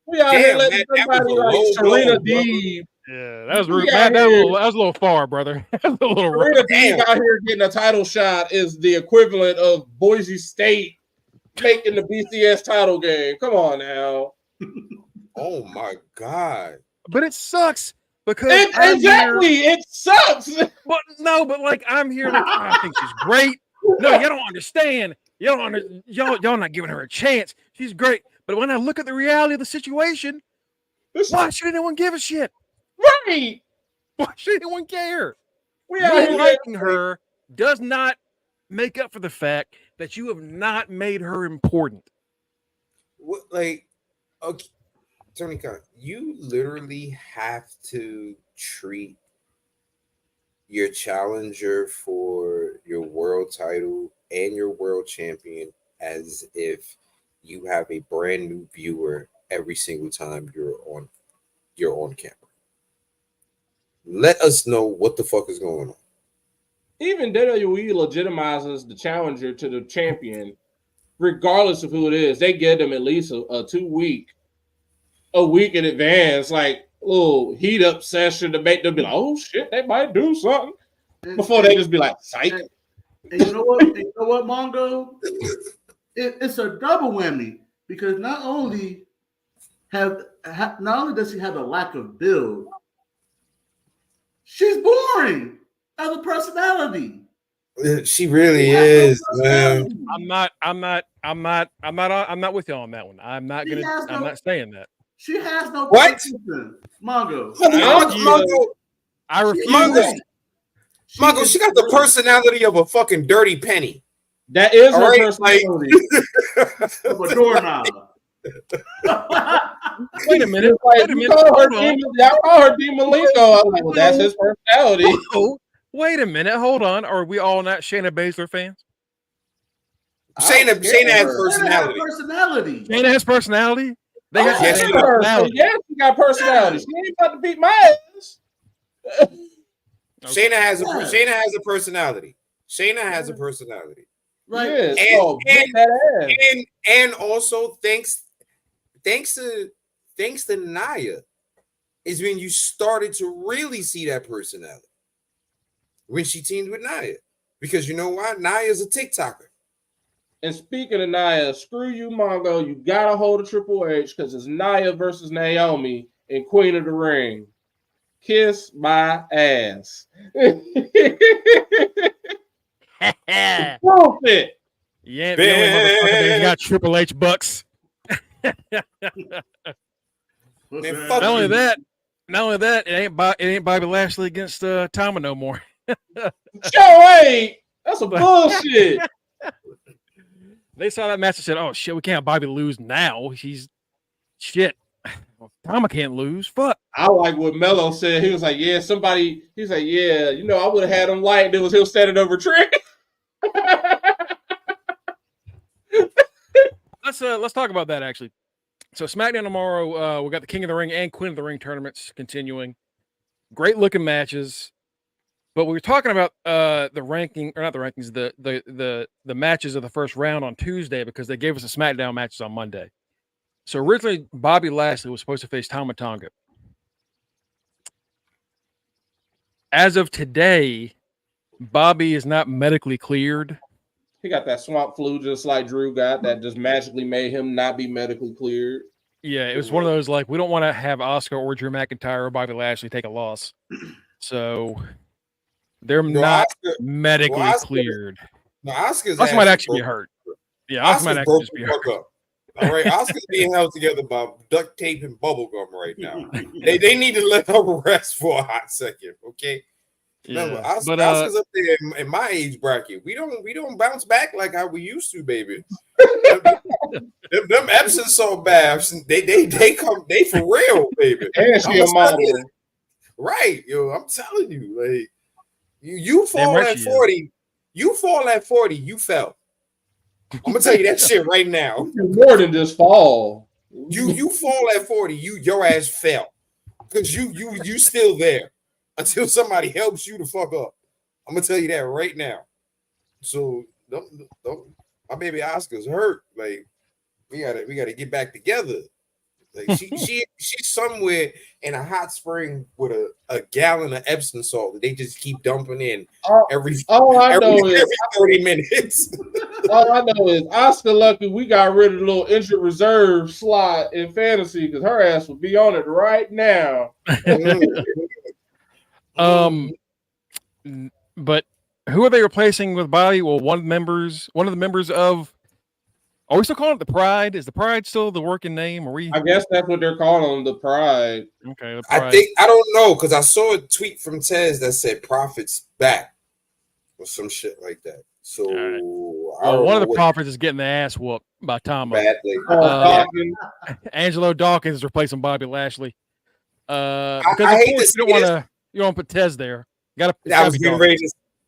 We out here letting somebody like Serena Deeb. Yeah, that was rude. Matt, that was a little far, brother. That was a little Serena Deeb out here getting a title shot is the equivalent of Boise State making the BCS title game. Come on now. Oh my god! But it sucks because it sucks. But no, but like I'm here, like I think she's great. No, you don't understand. Y'all not giving her a chance. She's great, but when I look at the reality of the situation, why should anyone give a shit? Right? Why should anyone care? We are liking her does not make up for the fact that you have not made her important. What, like, okay, Tony Khan, you literally have to treat your challenger for your world title and your world champion as if you have a brand new viewer every single time you're on camera. Let us know what the fuck is going on. Even WWE legitimizes the challenger to the champion, regardless of who it is. They give them at least a 2 week, a week in advance, like a little heat up session to make them be like, oh shit, they might do something before they just be like, psych. And you know what? Mongo? It's a double whammy, because not only does she have a lack of build, she's boring as a personality. She really is, man. I'm not with y'all on that one. I'm not saying that. She has no What? competition. Mongo. I refuse. Mongo, she got the personality of a fucking dirty penny. That is All her right, personality. Of a doorknob. Wait a minute. Like, Wait a minute. Y'all call her D. Malenko. I'm like, well, that's his personality. Oh, wait a minute. Hold on. Are we all not Shayna Baszler fans? Shayna has personality. Shayna has personality. They got Yes, she personality. Yeah, she got personality. She ain't about to beat my ass. Shayna has a personality. Shayna has a personality. Right. Yeah, And also thanks to Nia is when you started to really see that personality. When she teamed with Nia. Because you know why? Nia's a TikToker. And speaking of Nia, screw you, Mongo. You gotta hold a Triple H because it's Nia versus Naomi in Queen of the Ring. Kiss my ass. Profit. Yeah, the only motherfucker that got Triple H bucks. Man, Not only that, it ain't Bobby Lashley against Tama no more. Joe ain't. That's a bullshit. They saw that match and said, "Oh shit, we can't have Bobby lose now. He's shit. Tama can't lose. Fuck." I like what Mello said. He was like, "Yeah, somebody." He's like, "Yeah, you know, I would have had him light. It was him standing over Trick." Let's talk about that actually. So SmackDown tomorrow, we got the King of the Ring and Queen of the Ring tournaments continuing. Great looking matches. But we were talking about the ranking, or not the rankings, the matches of the first round on Tuesday because they gave us the SmackDown matches on Monday. So originally, Bobby Lashley was supposed to face Tama Tonga. As of today, Bobby is not medically cleared. He got that swamp flu just like Drew got that just magically made him not be medically cleared. Yeah, it was one of those like we don't want to have Oscar or Drew McIntyre or Bobby Lashley take a loss. So they're not medically cleared. No, Oscar's Oscar might actually be hurt. Yeah, Oscar might actually just be hurt. Up. All right, Oscar's being held together by duct tape and bubble gum right now. They need to let her rest for a hot second, okay? Remember, Yeah, Oscar's up there in my age bracket. We don't bounce back like how we used to, baby. them Epsom salt baths, they for real, baby. And she a model. Right, yo, I'm telling you, like you fall at 40, you fell. I'm gonna tell you that shit right now. More than just fall. You fall at 40, your ass fell because you still there until somebody helps you to fuck up. I'm gonna tell you that right now. So don't my baby Oscar's hurt. Like we gotta get back together. Like she's somewhere in a hot spring with a gallon of Epsom salt that they just keep dumping in every 30 minutes. All I know is Oscar lucky we got rid of the little injured reserve slot in fantasy because her ass would be on it right now. But who are they replacing with Bobby? Well, one of the members of. Are we still calling it the Pride? Is the Pride still the working name? I guess that's what they're calling the Pride. Okay, the Pride. I don't know because I saw a tweet from Tez that said "Profits back" or some shit like that. So one of the Prophets is getting the ass whooped by Tama. Badly. Angelo Dawkins is replacing Bobby Lashley. Because I of course you don't put Tez there.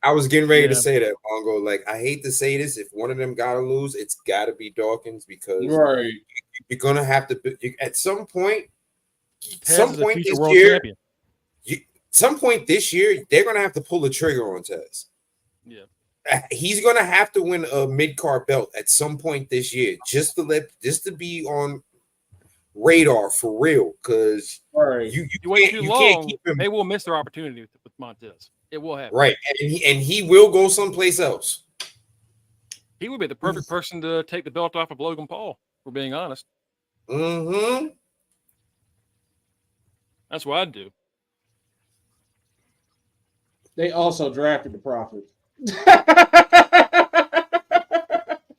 I was getting ready to say that, Mongo. Like, I hate to say this. If one of them gotta lose, it's gotta be Dawkins because you're gonna have to at some point. Some point this year, they're gonna have to pull the trigger on Tez. Yeah, he's gonna have to win a mid-card belt at some point this year, just to be on radar for real. Because you wait too long, can't keep him. They will miss their opportunity with Montez. It will happen. Right. And he will go someplace else. He would be the perfect person to take the belt off of Logan Paul, for being honest. Mm-hmm. That's what I'd do. They also drafted the Prophet.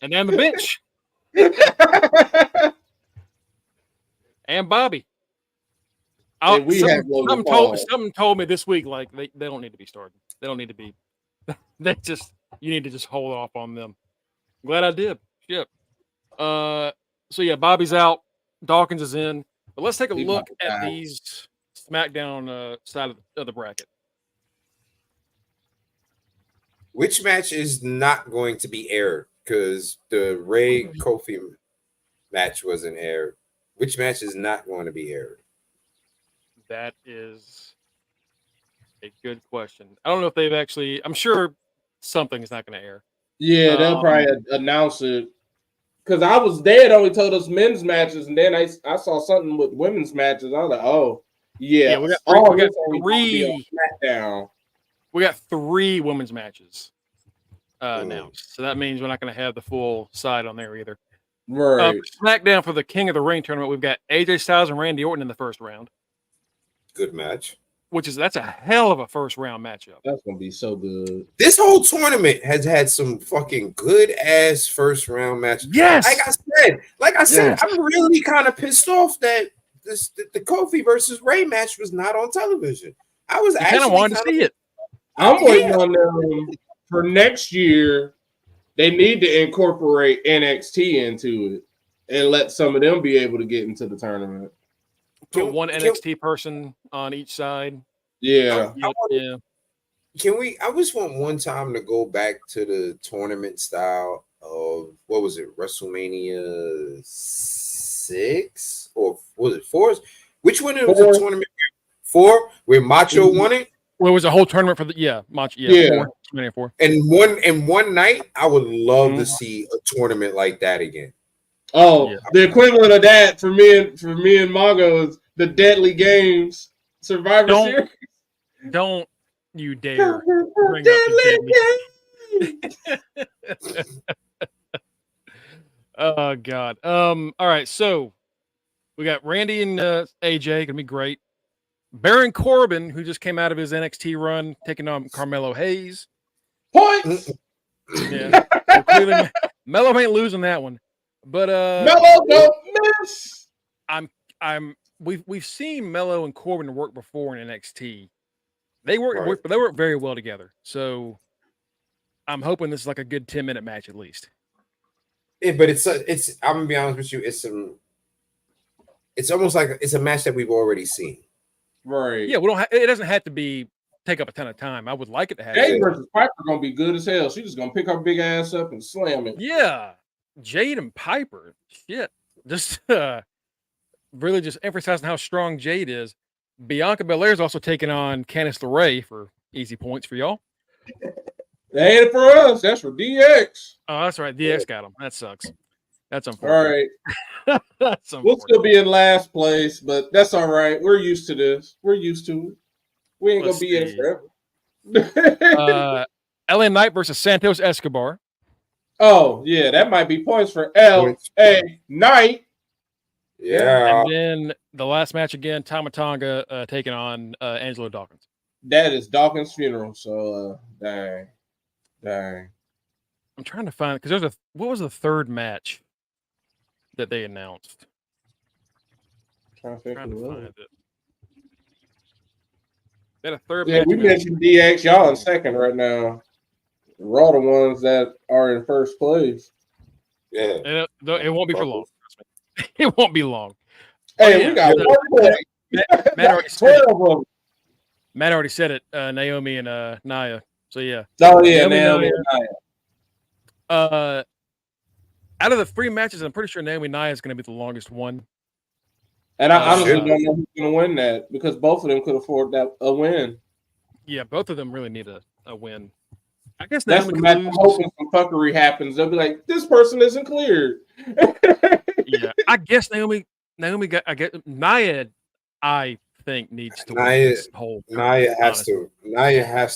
And then the bench. and Bobby. And we have Logan Paul. Something told me this week, like they don't need to be starting. They don't need to be. You need to just hold off on them. I'm glad I did. Yep. So yeah, Bobby's out. Dawkins is in. But let's take a look at these SmackDown side of the bracket. Which match is not going to be aired? Because the Ray Kofi match wasn't aired. Which match is not going to be aired? That is a good question. I don't know if they've actually. I'm sure something is not going to air. Yeah, they'll probably announce it. Because I was there, it only told us men's matches, and then I saw something with women's matches. I was like, oh, yeah. We got three. SmackDown. We got 3 women's matches announced. So that means we're not going to have the full side on there either. Right. SmackDown for the King of the Ring tournament, we've got AJ Styles and Randy Orton in the first round. Good match. That's a hell of a first round matchup. That's gonna be so good. This whole tournament has had some fucking good ass first round matches. Yes. Like I said, I'm really kind of pissed off that the Kofi versus Ray match was not on television. I was actually kind of wanted to see it. I'm waiting on them for next year. They need to incorporate NXT into it and let some of them be able to get into the tournament. Put one NXT person on each side. Yeah. Can we? I just want one time to go back to the tournament style of what was it? WrestleMania 6 or was it 4? Which one was the tournament? 4, where Macho won it. Well, it was a whole tournament for Macho. Yeah. 4. And one night, I would love to see a tournament like that again. Oh, the equivalent of that for me and Mongo is the Deadly Games Survivor Series. Don't you dare bring up the Deadly. Oh God. All right. So we got Randy and AJ. Gonna be great. Baron Corbin, who just came out of his NXT run, taking on Carmelo Hayes. Points. Yeah. So clearly, Melo ain't losing that one. But Melo don't miss. We've seen Melo and Corbin work before in NXT. They work very well together. So I'm hoping this is like a good 10-minute match at least. Yeah, but it's I'm gonna be honest with you, it's almost like it's a match that we've already seen. Right. Yeah, it doesn't have to take up a ton of time. I would like it to have. Jade versus Piper gonna be good as hell. She's just gonna pick her big ass up and slam it. Yeah. Jade and Piper, shit, just really just emphasizing how strong Jade is. Bianca Belair is also taking on Candice LeRae for easy points for y'all. That ain't for us. That's for DX. Oh, that's right. DX got him. That sucks. That's unfortunate. All right. That's unfortunate. We'll still be in last place, but that's all right. We're used to this. We're used to it. We ain't gonna be in it forever. LA Knight versus Santos Escobar. Oh, yeah, that might be points for LA Knight. Yeah. And then the last match again, Tama Tonga taking on Angelo Dawkins. That is Dawkins' funeral. So, dang. I'm trying to find because what was the third match that they announced? I'm trying to find it. They had a third match. We mentioned DX. Y'all in second right now. Raw the ones that are in first place. Yeah. It won't be for long. Trust me. It won't be long. Hey, we got 1 point. Matt already said it. Naomi and Nia. So yeah. Oh yeah, Naomi and Nia. Out of the 3 matches, I'm pretty sure Naomi Nia is going to be the longest one. And I honestly don't know who's going to win that because both of them could afford a win. Yeah, both of them really need a win. I guess that's Naomi when I'm hoping some fuckery happens. They'll be like, "This person isn't cleared." Yeah, I guess Naomi got. I get Nia. I think needs to win this whole. Nia has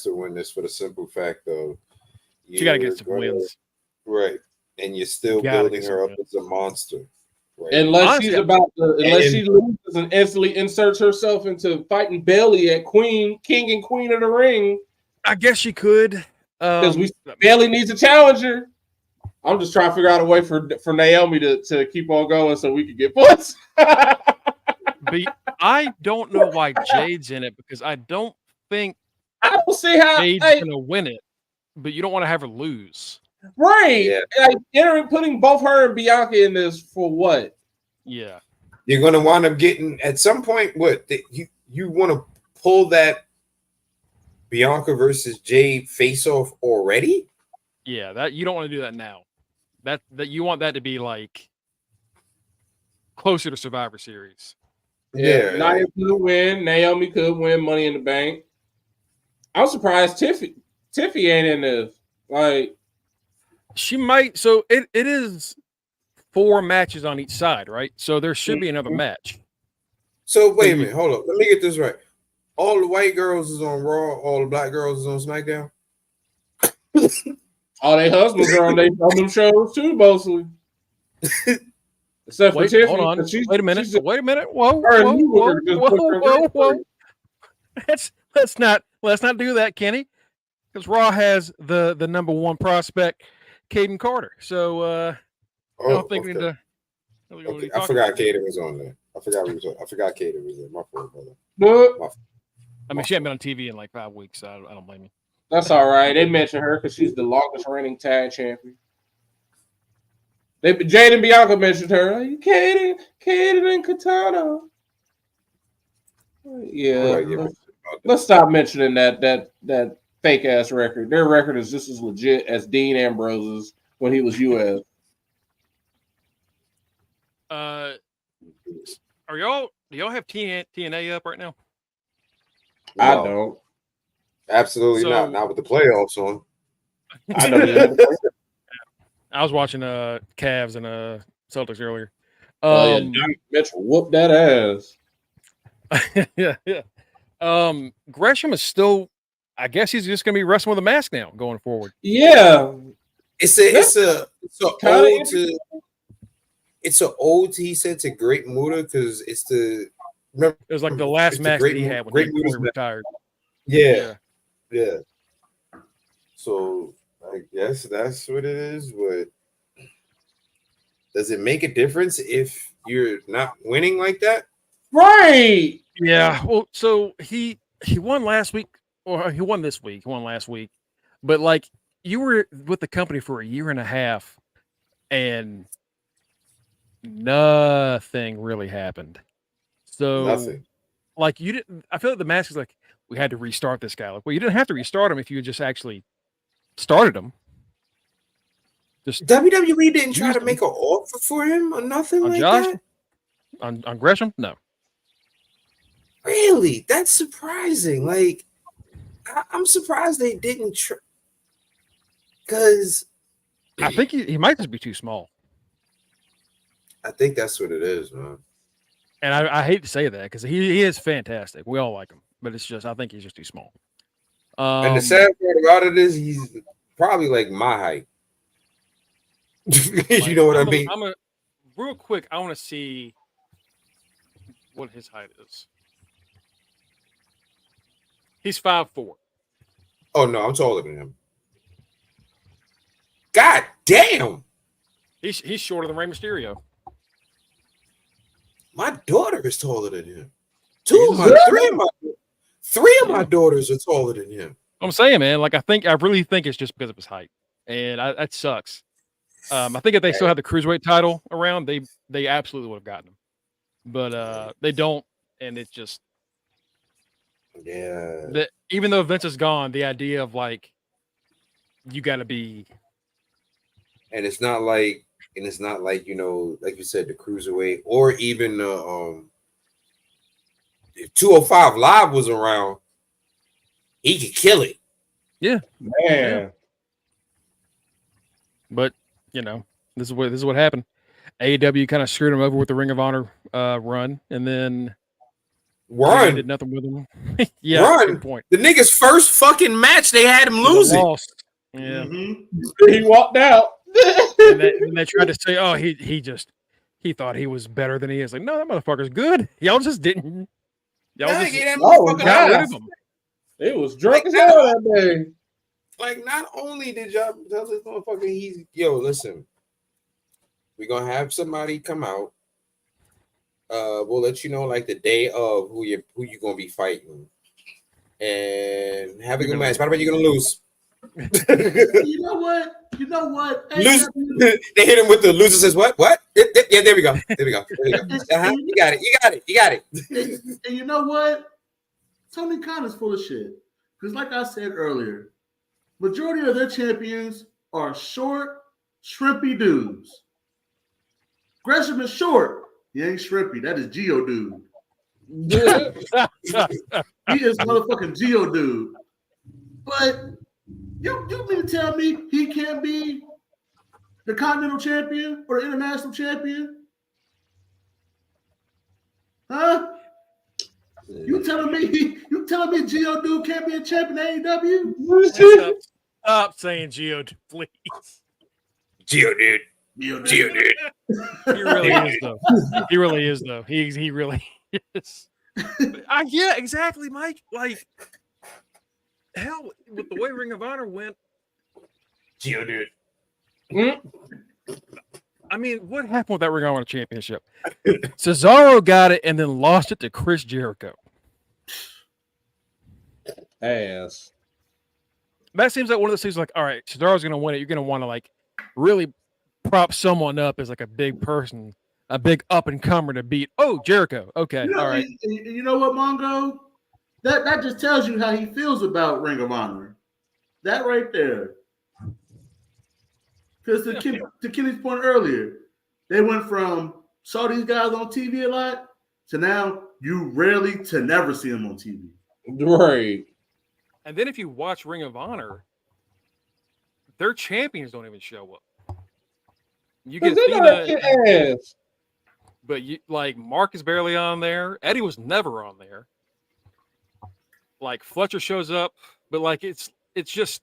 to win this for the simple fact of she got to get some wins, right? And you're still building her up as a monster. Right. Unless she loses and instantly inserts herself into fighting Bailey at King and Queen of the Ring. I guess she could. Because Bailey needs a challenger. I'm just trying to figure out a way for Naomi to keep on going so we can get points. I don't know why Jade's in it because I don't think I don't see how. Jade's gonna win it, but you don't want to have her lose. Right. Yeah. Like putting both her and Bianca in this for what? Yeah. You're gonna wind up getting at some point. What you want to pull that Bianca versus Jade face off already? Yeah, that you don't want to do that now. That you want that to be like closer to Survivor Series. Yeah. Nia could win. Naomi could win Money in the Bank. I'm surprised Tiffy ain't in this. Like, she might. So it is 4 matches on each side, right? So there should be another match. So wait a minute, hold up. Let me get this right. All the white girls is on Raw. All the black girls is on SmackDown. all their husbands are on them shows too, mostly. Except for Tiffy. Hold on. Wait a minute. Wait a minute. Whoa. Let's not do that, Kenny. Because Raw has the number 1 prospect, Caden Carter. So I don't think we need to. Okay. I forgot Caden was on there. I forgot Caden was there. My fault, brother. I mean, she hasn't been on TV in like 5 weeks, so I don't blame you. That's all right. They mentioned her because she's the longest reigning tag champion. Jade and Bianca mentioned her. Kaden and Katana. Yeah. Let's stop mentioning that fake ass record. Their record is just as legit as Dean Ambrose's when he was US. Do y'all have TNA up right now? No, I don't. Absolutely not. Not with the playoffs on. I know. I was watching Cavs and Celtics earlier. Mitchell whooped that ass. yeah. Gresham is still. I guess he's just going to be wrestling with a mask now going forward. Yeah, It's an old he said to Great Muta because it's the. Remember, it was like the last match that he had when he retired. Yeah. So I guess that's what it is. But does it make a difference if you're not winning like that? Right. Yeah. Well, so he won last week, or he won this week. He won last week, but like you were with the company for a year and a half, and nothing really happened. So Nothing. Like you didn't. I feel like the mask is like we had to restart this guy. Like, well, you didn't have to restart him if you just actually started him. Just WWE didn't try to make an offer for him or nothing like that. On Gresham, no. Really, that's surprising. Like, I'm surprised they didn't. Because I think he might just be too small. I think that's what it is, man. And I hate to say that because he is fantastic. We all like him, but it's just I think he's just too small. And the sad part about it is he's probably like my height. You know what I mean? Real quick, I want to see what his height is. He's 5'4". Oh no, I'm taller than him. God damn! He's shorter than Rey Mysterio. My daughter is taller than him. Three of my daughters are taller than him. I'm saying, man, like I really think it's just because of his height, and that sucks. I think if they still had the cruiserweight title around, they absolutely would have gotten him, but they don't, and it's just that even though Vince is gone, the idea of like you got to be, and it's not like you know, like you said, the cruiserweight or even if 205 Live was around, he could kill it. Yeah, man. Yeah. But you know, this is what happened. AEW kind of screwed him over with the Ring of Honor run, and then did nothing with him. Yeah, good point. The nigga's first fucking match, they had him losing. Lost. Yeah, he walked out. and they tried to say, "Oh, he thought he was better than he is." Like, no, that motherfucker's good. Y'all just didn't. Y'all just got rid of him. It was drunk as hell that day. Like, not only did y'all tell this motherfucker listen, we're gonna have somebody come out we'll let you know like the day of who you gonna be fighting, and have a good match. By the way, you're gonna lose. You know what? You know what? Lose. They hit him with the loser says what? What? Yeah, there we go. There we go. You got it. You got it. You got it. And you know what? Tony Khan is full of shit. Because like I said earlier, majority of their champions are short, shrimpy dudes. Gresham is short. He ain't shrimpy. That is Geodude. He is motherfucking Geodude. But you mean to tell me he can't be the Continental Champion or the International Champion? Huh? You telling me Geodude can't be a champion in AEW? Stop saying Geodude, please. Geodude. He really is though. He really is though. He really is. Yeah, exactly, Mike. Like hell, with the way Ring of Honor went, Geodude. I mean, what happened with that Ring of Honor championship? Cesaro got it and then lost it to Chris Jericho. Ass. That seems like one of those things. Like, all right, Cesaro's going to win it. You're going to want to like really prop someone up as like a big person, a big up and comer to beat. Oh, Jericho. Okay, all right. You know what, Mongo? That just tells you how he feels about Ring of Honor. That right there. Because to Kenny's point earlier, they went from saw these guys on TV a lot to now you rarely to never see them on TV. Right. And then if you watch Ring of Honor, their champions don't even show up. You get Cena, but you like Mark is barely on there. Eddie was never on there. Like Fletcher shows up, but like it's just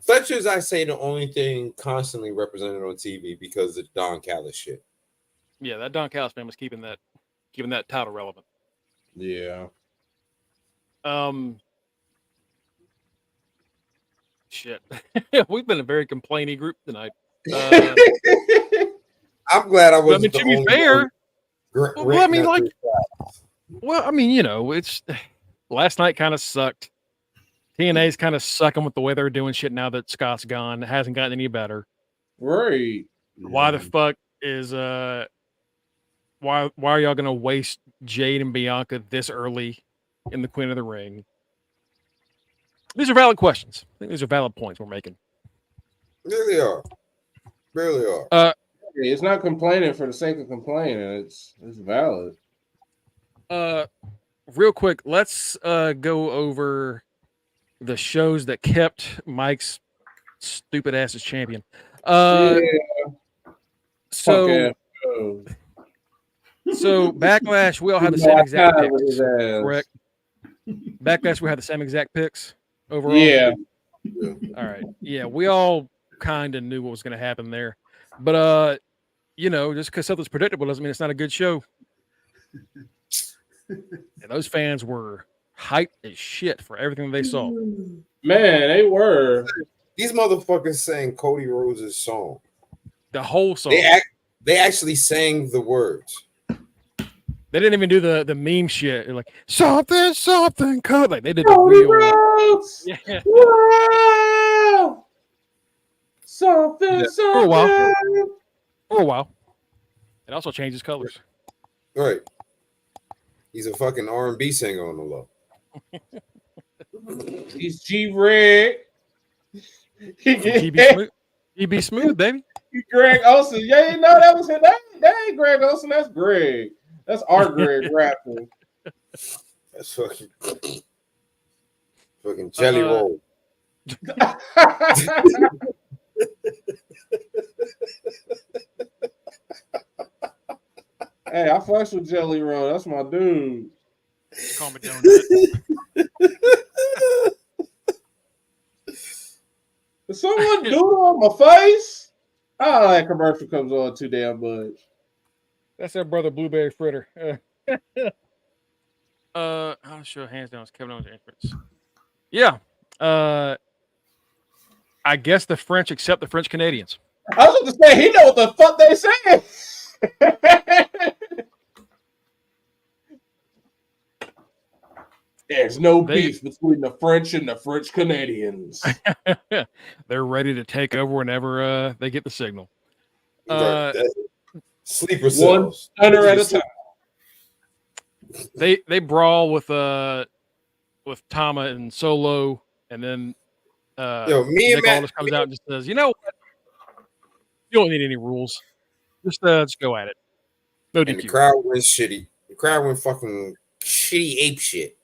Fletcher's, I say, the only thing constantly represented on TV because of Don Callis shit. Yeah, that Don Callis man was keeping that title relevant. Yeah. Shit. We've been a very complainy group tonight. I'm glad I wasn't. I mean, to be fair, you know, it's last night kind of sucked. TNA's kind of sucking with the way they're doing shit now that Scott's gone. It hasn't gotten any better. Right. Why the fuck is why are y'all gonna waste Jade and Bianca this early in the Queen of the Ring? These are valid questions. I think these are valid points we're making. Really are. It's not complaining for the sake of complaining. It's valid. Real quick, let's go over the shows that kept Mike's stupid ass as champion. So Backlash, we all have the same exact picks, correct? Backlash, we have the same exact picks overall. Yeah. All right. Yeah, we all kind of knew what was going to happen there, but you know, just because something's predictable doesn't mean it's not a good show. And those fans were hyped as shit for everything they saw. Man, they were. These motherfuckers sang Cody Rhodes' song. The whole song. They actually sang the words. They didn't even do the meme shit. They're like something code. Like they did Cody the real. Rhodes! Yeah. Wow! Something. For a while. It also changes colors. Right. He's a fucking R&B singer on the low. He's G-Rig. GB Smooth, baby. Greg Olson. Yeah, you know that was him. That ain't Greg Olson. That's Greg. That's our Greg rapping. That's fucking jelly roll. Hey, I fucks with Jelly Roll. That's my dude. Call me donut. Did someone doodle on my face? Oh, that commercial comes on too damn much. That's our brother Blueberry Fritter. I'll show hands down. It's Kevin Owens' entrance. Yeah. I guess the French accept the French Canadians. I was going to say, he know what the fuck they saying. There's no beef between the French and the French Canadians. They're ready to take over whenever they get the signal. Sleeper One cells. stunner at a time. They brawl with Tama and Solo, and then me and Nick Aldis comes out and just says, "You know what? You don't need any rules. Just go at it." No And DQ. the crowd went shitty. The crowd went fucking shitty ape shit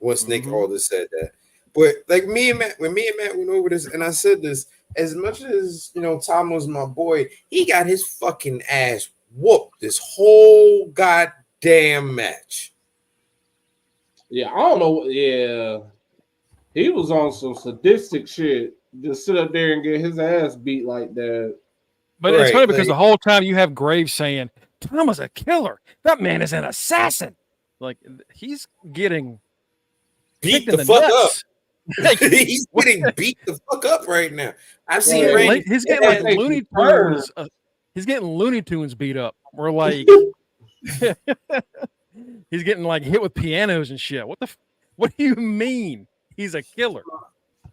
once Nick Aldis said that. But like when me and Matt went over this, and I said this, as much as Tom was my boy, he got his fucking ass whooped this whole goddamn match. Yeah, I don't know. Yeah, he was on some sadistic shit. Just sit up there and get his ass beat like that. But it's funny because the whole time you have Graves saying, "Tom is a killer. That man is an assassin." Like he's getting beat the fuck nuts. Up. He's getting beat the fuck up right now. I've seen Randy. He's getting like Looney Tunes. He's getting Looney Tunes beat up. We're like, he's getting like hit with pianos and shit. What do you mean? He's a killer.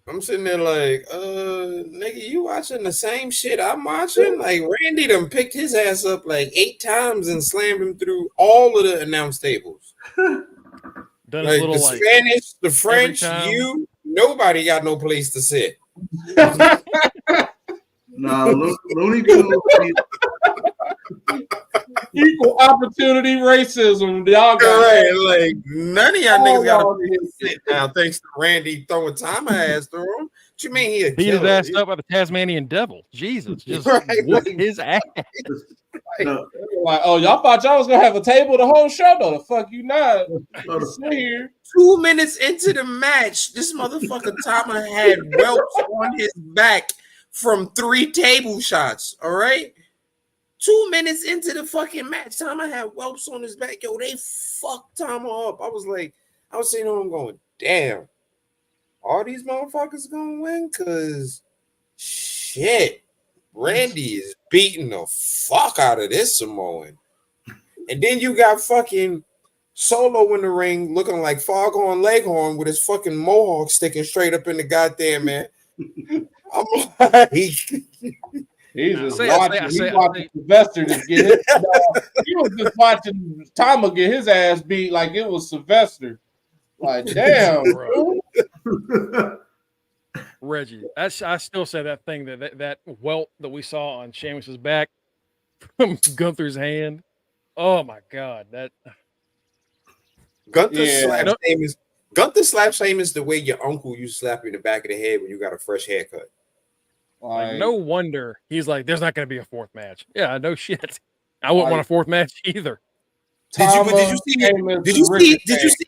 I'm sitting there like, nigga, you watching the same shit I'm watching? Like Randy done picked his ass up like 8 times and slammed him through all of the announce tables. Done like little, the Spanish, the French, nobody got no place to sit. No, Looney Tunes. Equal opportunity racism. Y'all got like none of y'all niggas got a place to sit now. Thanks to Randy throwing time ass through him. What you mean he beat his ass up by the Tasmanian devil? Jesus, just whoop his ass. Like, oh, y'all thought y'all was gonna have a table the whole show? No, the fuck you not. Sit here. 2 minutes into the match, this motherfucker Tama had whelps on his back from 3 table shots. All right, 2 minutes into the fucking match, Tama had whelps on his back. Yo, they fucked Tama up. I was sitting home going, damn, all these motherfuckers gonna win? Cause shit, Randy is beating the fuck out of this Samoan. And then you got fucking Solo in the ring looking like Foghorn Leghorn with his fucking mohawk sticking straight up in the goddamn man. I'm like, he's just watching Sylvester to get his he was just watching Tama get his ass beat like it was Sylvester. Like, damn, bro. Reggie, I still say that thing that welt that we saw on Sheamus's back from Gunther's hand. Oh my god, that Gunther slaps Sheamus the way your uncle used to slap you in the back of the head when you got a fresh haircut. Like, no wonder he's like, there's not going to be a 4th match. Yeah, no shit. I wouldn't want a 4th match either. Did you see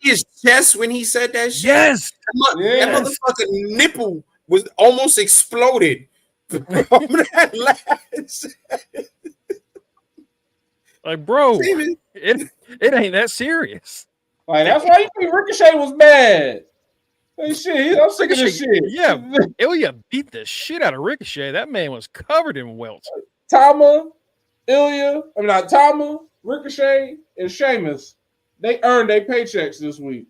his chest when he said that shit? Yes. That motherfucking nipple was almost exploded from that last. Like, bro, it ain't that serious. Like, that's why you think Ricochet was mad. Hey, shit, I'm sick of this shit. Yeah, Ilya beat the shit out of Ricochet. That man was covered in welts. Tama, Ricochet, and Sheamus, they earned their paychecks this week.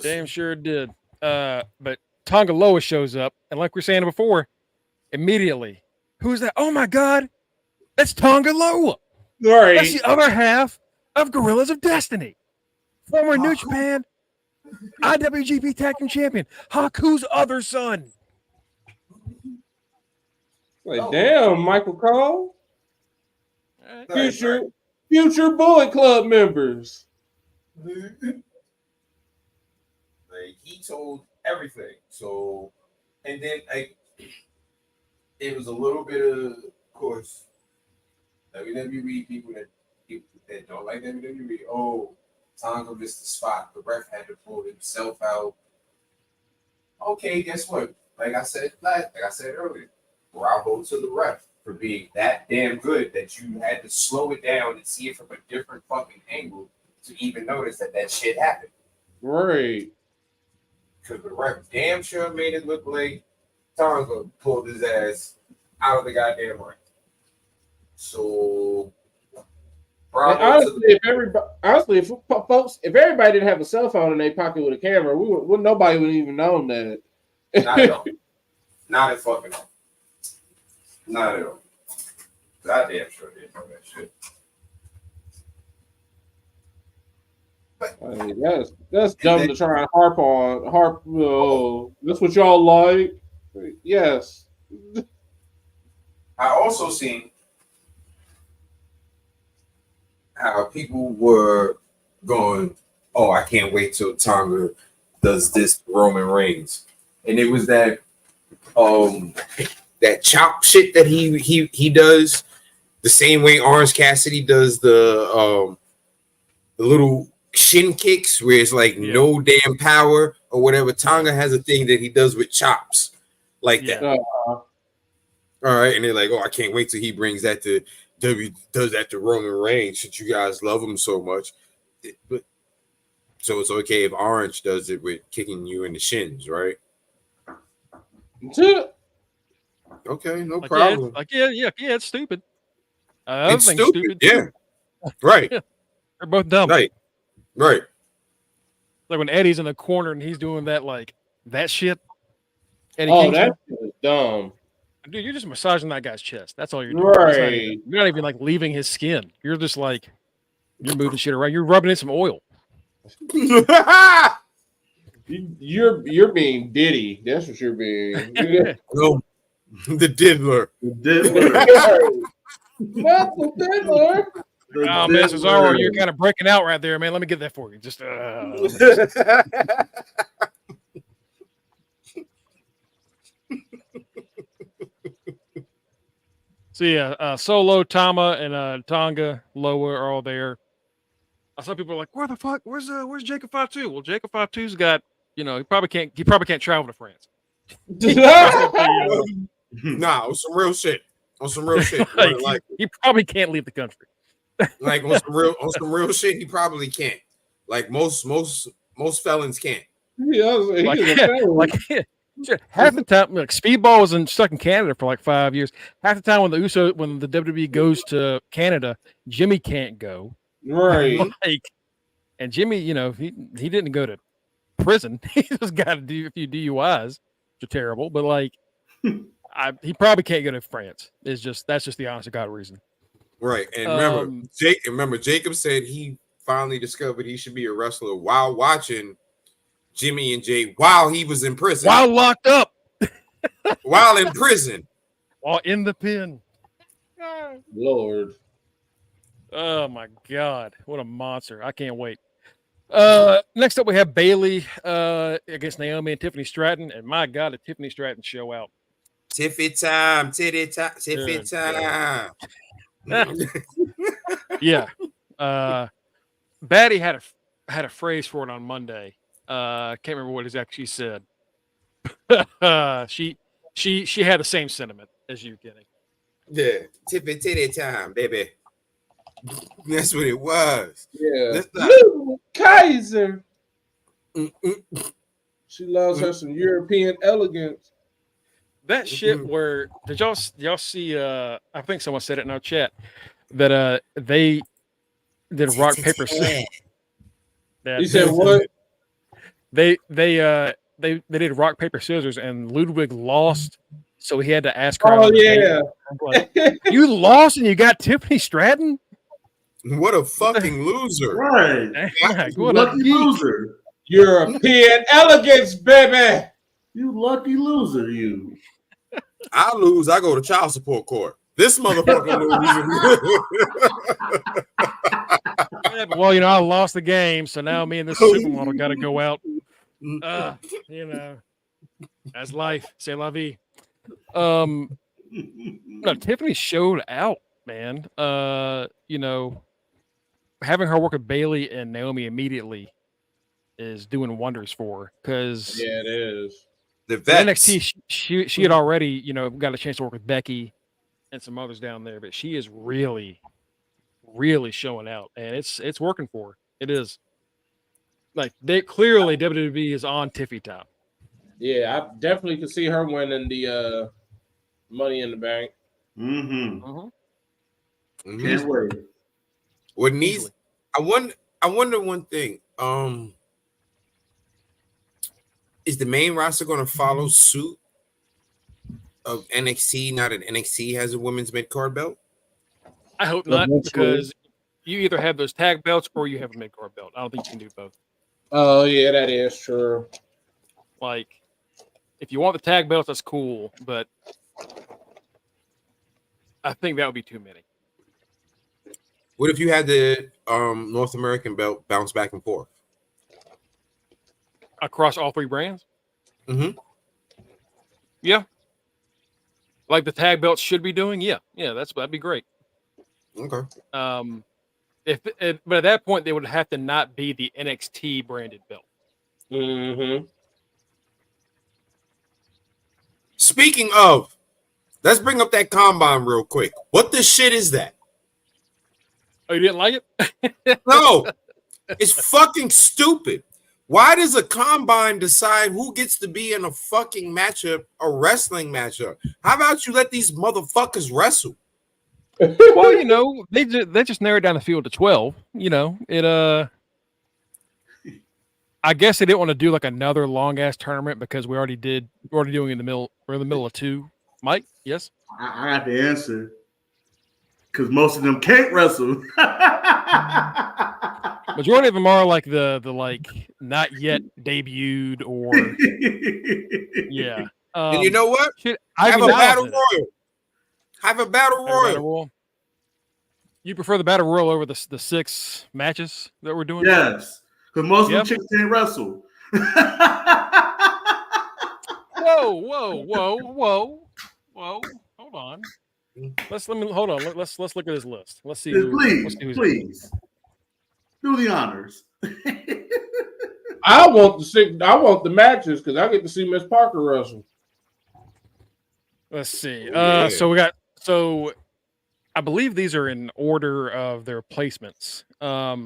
Damn sure did. But Tonga Loa shows up, and like we were saying before, immediately, who's that? Oh my god, that's Tonga Loa. Right. That's the other half of Gorillas of Destiny. Former New Japan IWGP Tag Team Champion, Haku's other son. Like, damn, Michael Cole. Future Bullet Club members. Like, he told everything. So, and then it was a little bit of course, WWE people that don't like WWE. Oh, Tonga missed the spot. The ref had to pull himself out. Okay, guess what? Like I said earlier, bravo to the ref for being that damn good that you had to slow it down and see it from a different fucking angle to even notice that shit happened. Right. Because the ref damn sure made it look like Tonga pulled his ass out of the goddamn ring. So, And honestly, if folks, if everybody didn't have a cell phone in their pocket with a camera, nobody would even know that. not at all. Not at fucking all. Not at all. I damn sure didn't know that shit. I mean, that's dumb to try and harp. That's what y'all like. Yes. I also seen how people were going, "Oh, I can't wait till Tonga does this Roman Reigns," and it was that that chop shit that he does the same way Orange Cassidy does the little shin kicks where it's like no damn power or whatever. Tonga has a thing that he does with chops like that. All right, and they're like, "Oh, I can't wait till he brings that to does that to Roman Reigns since you guys love him so much." But so it's okay if Orange does it with kicking you in the shins, right? Okay, no problem. It's stupid. It's stupid. Yeah, right. Yeah. They're both dumb. Right. Like when Eddie's in the corner and he's doing that shit. Eddie Kingston. That is dumb. Dude, you're just massaging that guy's chest. That's all you're doing. Right. You're not even like leaving his skin. You're just like you're moving shit around. You're rubbing in some oil. You're being Diddy. That's what you're being. No, the diddler. Not the diddler. Oh, man, Cesaro, you're kind of breaking out right there, man. Let me get that for you. Just So yeah, Solo, Tama, and Tonga, Loa are all there. Some people are like, "Where the fuck? Where's Jacob 5'2"? Well, Jacob 5'2's got, he probably can't travel to France. Nah, on some real shit. Like, he probably can't leave the country. Like on some real shit, he probably can't. Like most felons can't. Half the time, like Speedball was stuck in Canada for like 5 years. Half the time when the WWE goes to Canada, Jimmy can't go. Right. And Jimmy, he didn't go to prison. He just got to do a few DUIs, which are terrible. But he probably can't go to France. That's just the honest to God reason. Right. And remember, Jacob said he finally discovered he should be a wrestler while watching Jimmy and Jay while he was in prison. While locked up. While in prison. While in the pen. Lord. Oh my God. What a monster. I can't wait. Next up we have Bailey against Naomi and Tiffany Stratton. And my God, did Tiffany Stratton show out. Tiffy time. Yeah. Batty had a phrase for it on Monday. Can't remember what exactly she said. She had the same sentiment as you, Kenny. Yeah, tippy titty time, baby. That's what it was. Yeah. Little Kaiser. She loves her some European elegance. That shit where did y'all see I think someone said it in our chat that they did rock paper scissors. You said what? They did rock paper scissors and Ludwig lost, so he had to ask her. Oh yeah, like, you lost and you got Tiffany Stratton. What a fucking loser! Right, what lucky loser. European elegance, baby. You lucky loser, you. I lose. I go to child support court. This motherfucker loses. Yeah, but, well, I lost the game, so now me and this supermodel got to go out. That's life. C'est la vie. No, Tiffany showed out, man. Having her work with Bailey and Naomi immediately is doing wonders for her because it is. The NXT, she had already, got a chance to work with Becky and some others down there, but she is really, really showing out, and it's working for her. It is. Like clearly WWE is on Tiffy top. Yeah, I definitely could see her winning the Money in the Bank. Mm-hmm. Can't wait. What needs? I wonder one thing. Is the main roster going to follow suit of NXT now that NXT has a women's mid-card belt? I hope not, because you either have those tag belts or you have a mid-card belt. I don't think you can do both. Oh, yeah, that is true. Like, if you want the tag belts, that's cool, but I think that would be too many. What if you had the North American belt bounce back and forth? Across all 3 brands? Mm-hmm. Yeah. Like the tag belts should be doing? Yeah. Yeah, that'd be great. Okay. But at that point, they would have to not be the NXT branded belt. Mm-hmm. Speaking of, let's bring up that combine real quick. What the shit is that? Oh, you didn't like it? No, it's fucking stupid. Why does a combine decide who gets to be in a fucking matchup, a wrestling matchup? How about you let these motherfuckers wrestle? Well, you know, they just narrowed down the field to 12. You know, I guess they didn't want to do like another long ass tournament because we're already doing it in the middle. We're in the middle of 2. Mike, yes. I got the answer because most of them can't wrestle. Majority of them are like the like not yet debuted or yeah. And you know what? Have a battle royal. Have a battle royal. You prefer the battle royal over the 6 matches that we're doing? Yes, because most of them chicks can't wrestle. Whoa! Hold on. Hold on. Let's look at this list. Let's see. Please. Do the honors. I want the matches because I get to see Miss Parker wrestle. Let's see. Yeah. So I believe these are in order of their placements. At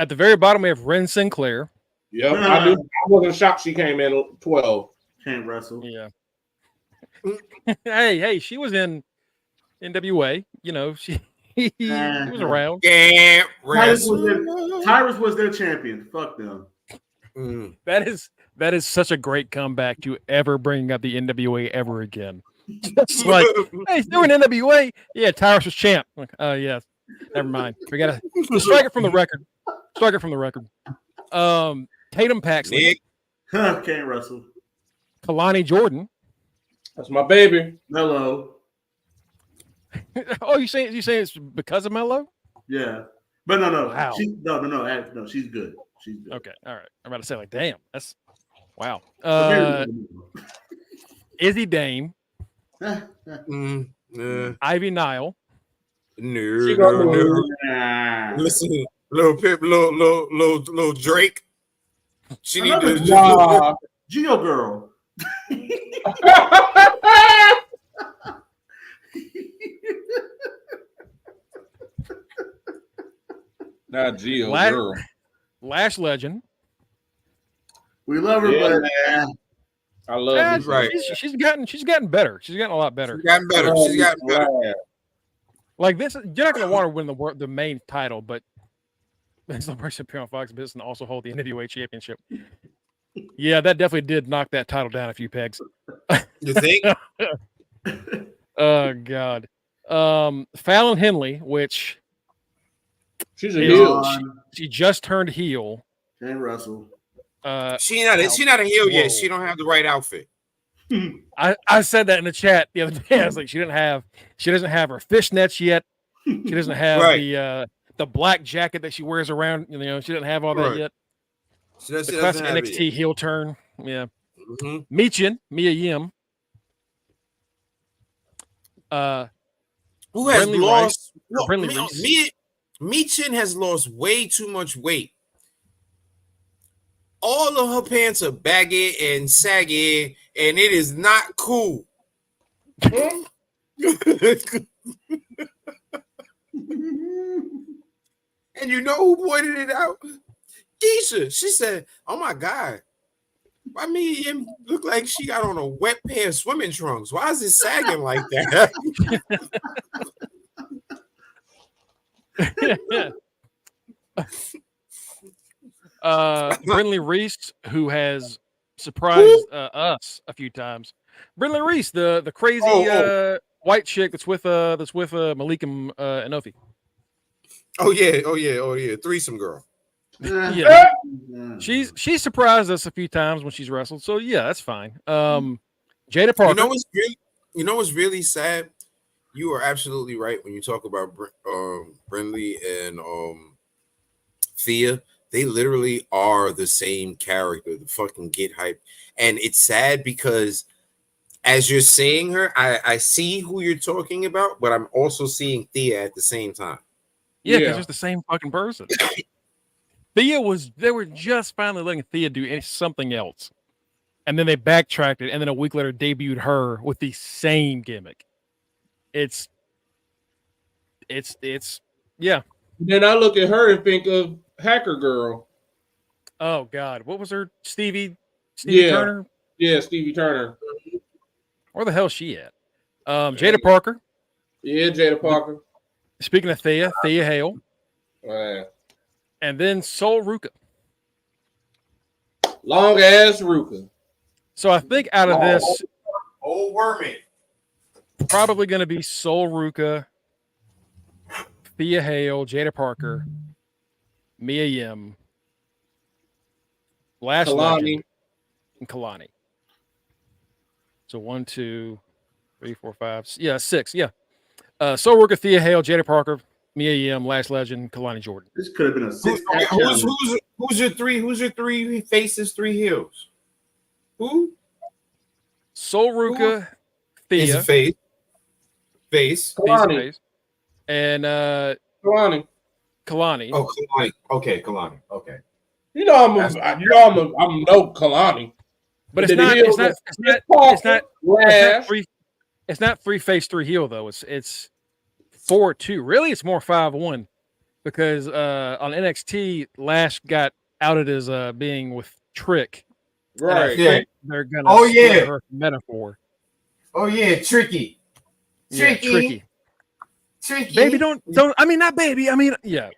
the very bottom we have Ren Sinclair. Yep. I wasn't shocked she came in 12. Can't wrestle. Yeah. hey, she was in NWA. You know, she was around. Yeah, Tyrus was their champion. Fuck them. That is such a great comeback to ever bring up the NWA ever again. It's like, hey, still in NWA. Yeah, Tyrus was champ. Like, yes. Never mind. We gotta strike it from the record. Tatum Paxley. Can't wrestle. Kalani Jordan. That's my baby. Mello. Oh, you saying it's because of Mello? Yeah, but no. Wow. No. She's good. She's good. Okay, all right. I'm about to say like, damn, that's wow. Izzy Dame. Ivy Nile. No. Listen, little Pip, little Drake. She need to Geo girl. Not Geo girl. Lash Legend. We love her, but I love her. Right. She's gotten better. She's gotten a lot better. She's gotten better. Like this, you're not going to want to win the main title, but it's the person appear on Fox Business and also hold the NWA Championship. Yeah, that definitely did knock that title down a few pegs. You think? Oh God. Fallon Henley, which she's a heel. She just turned heel. Can't wrestle. She not a heel yet. She don't have the right outfit. I said that in the chat the other day. I was like, she doesn't have her fishnets yet. She doesn't have the black jacket that she wears around. You know, she doesn't have all that yet. The classic NXT heel turn. Yeah. Mm-hmm. Mia Yim. Who has Brinley lost? Reese. Michin has lost way too much weight. All of her pants are baggy and saggy, and it is not cool. And you know who pointed it out? Keisha. She said, "Oh my God, why me and look like she got on a wet pair of swimming trunks? Why is it sagging like that?" Brindley Reese, who has surprised us a few times. Brindley Reese, the crazy white chick that's with Malika Inofi. Oh yeah. Threesome girl. Yeah. She's surprised us a few times when she's wrestled. So yeah, that's fine. Jada Parker. You know what's really sad? You are absolutely right when you talk about Brindley and Thea. They literally are the same character. The fucking get hype, and it's sad because as you're saying her, I see who you're talking about, but I'm also seeing Thea at the same time. Yeah, because it's the same fucking person. They were just finally letting Thea do something else. And then they backtracked it, and then a week later debuted her with the same gimmick. It's yeah. Then I look at her and think of Hacker Girl. Oh God, what was her? Stevie Turner? Yeah, Stevie Turner. Where the hell is she at? Jada Parker. Yeah, Jada Parker. Speaking of Thea Hale. Man. And then Sol Ruka. Long ass Ruka. So I think out of this, old wormy, probably going to be Sol Ruka, Thea Hale, Jada Parker, Mia Yim, Lash Legend, and Kalani. So 1, 2, 3, 4, 5. Yeah, 6. Yeah. Sol Ruka, Thea Hale, Jada Parker, Mia Yim, Lash Legend, Kalani Jordan. This could have been a 6. Who's your three? Who's your 3 faces, 3 heels? Who? Sol Ruka, Thea. He's a face. Kalani. And Kalani. Oh, Kalani. Okay, Kalani. Okay. You know I'm no Kalani. But it's not 3 face 3 heel though. It's 4-2. Really, it's more 5-1 because on NXT, Lash got outed as being with Trick. Right. Yeah. They're gonna split her metaphor. Oh yeah, tricky. Tricky. Baby, don't. I mean, not baby. I mean, yeah.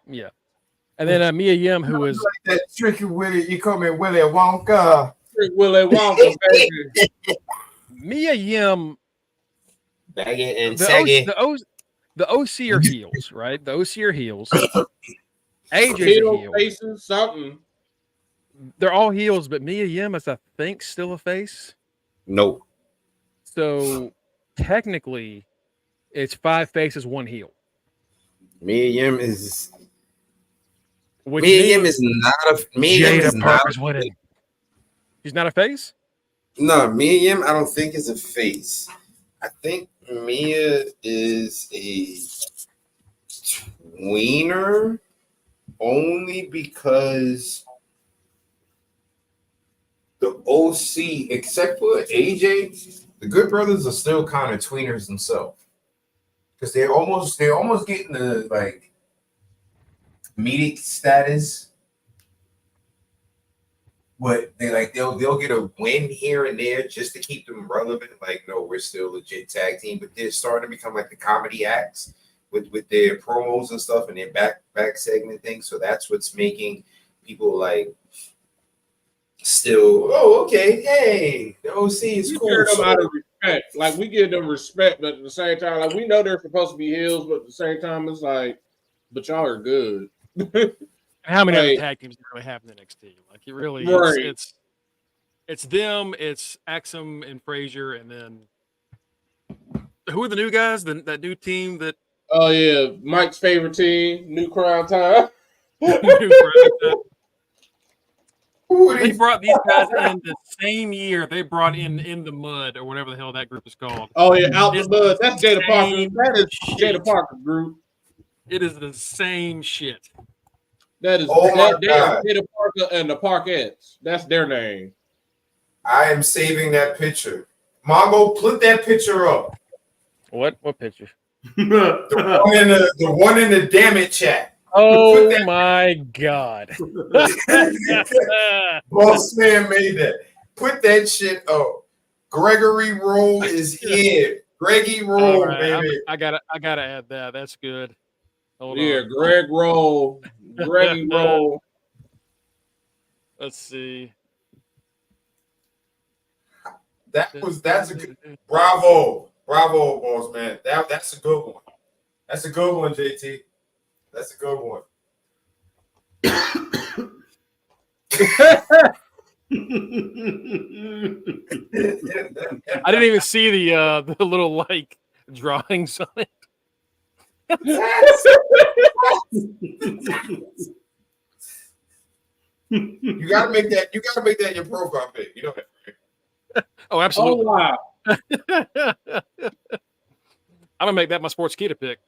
And then Mia Yim, who is like that tricky Willie. You call me Willie Wonka. Willie Wonka, baby. Mia Yim. Bag it and sag it. The OC are heels, right? The OC are heels. AJ's a heel. Faces, something. They're all heels, but Mia Yim is, I think, still a face. Nope. So technically, it's 5 faces, 1 heel. Mia Yim is. Which Mia Yim is not a. Mia Yim is not. She's not a face? No, Mia Yim, I don't think is a face. I think Mia is a tweener only because the OC, except for AJ, the Good Brothers are still kind of tweeners themselves. Because they're almost getting the like comedic status. But they'll get a win here and there just to keep them relevant. Like, no, we're still a legit tag team, but they're starting to become like the comedy acts with their promos and stuff and their back segment things. So that's what's making people like still, oh, okay, hey, the OC is cool. We them out of respect. Like, we give them respect, but at the same time, like, we know they're supposed to be heels, but at the same time, it's like, but y'all are good. How many other tag teams do you really have in NXT? Like, it really is. It's them, it's Axum and Frazier, and then who are the new guys? That new team that. Oh yeah, Mike's favorite team, New Crown Time. They brought these guys in the same year they brought in the mud or whatever the hell that group is called. Oh yeah, out the mud. That's Jada Parker. That is Jada Parker group. It is the same shit. That is Jada Parker and the Parkettes. That's their name. I am saving that picture. Mongo, put that picture up. What picture? the one in the damn it chat. Oh my God. Boss man made that. Put that shit up. Gregory Roll is here. Greggy Roll, right, baby. I gotta add that. That's good. Hold Yeah, on. Greg Roll. Greggy Roll. Let's see. That's a good bravo, boss man. That's a good one. That's a good one, JT. That's a good one. I didn't even see the little like drawings on it. You gotta make that. You gotta make that your profile pic. You know that. Oh, absolutely. Oh wow. I'm gonna make that my sports Kita pick.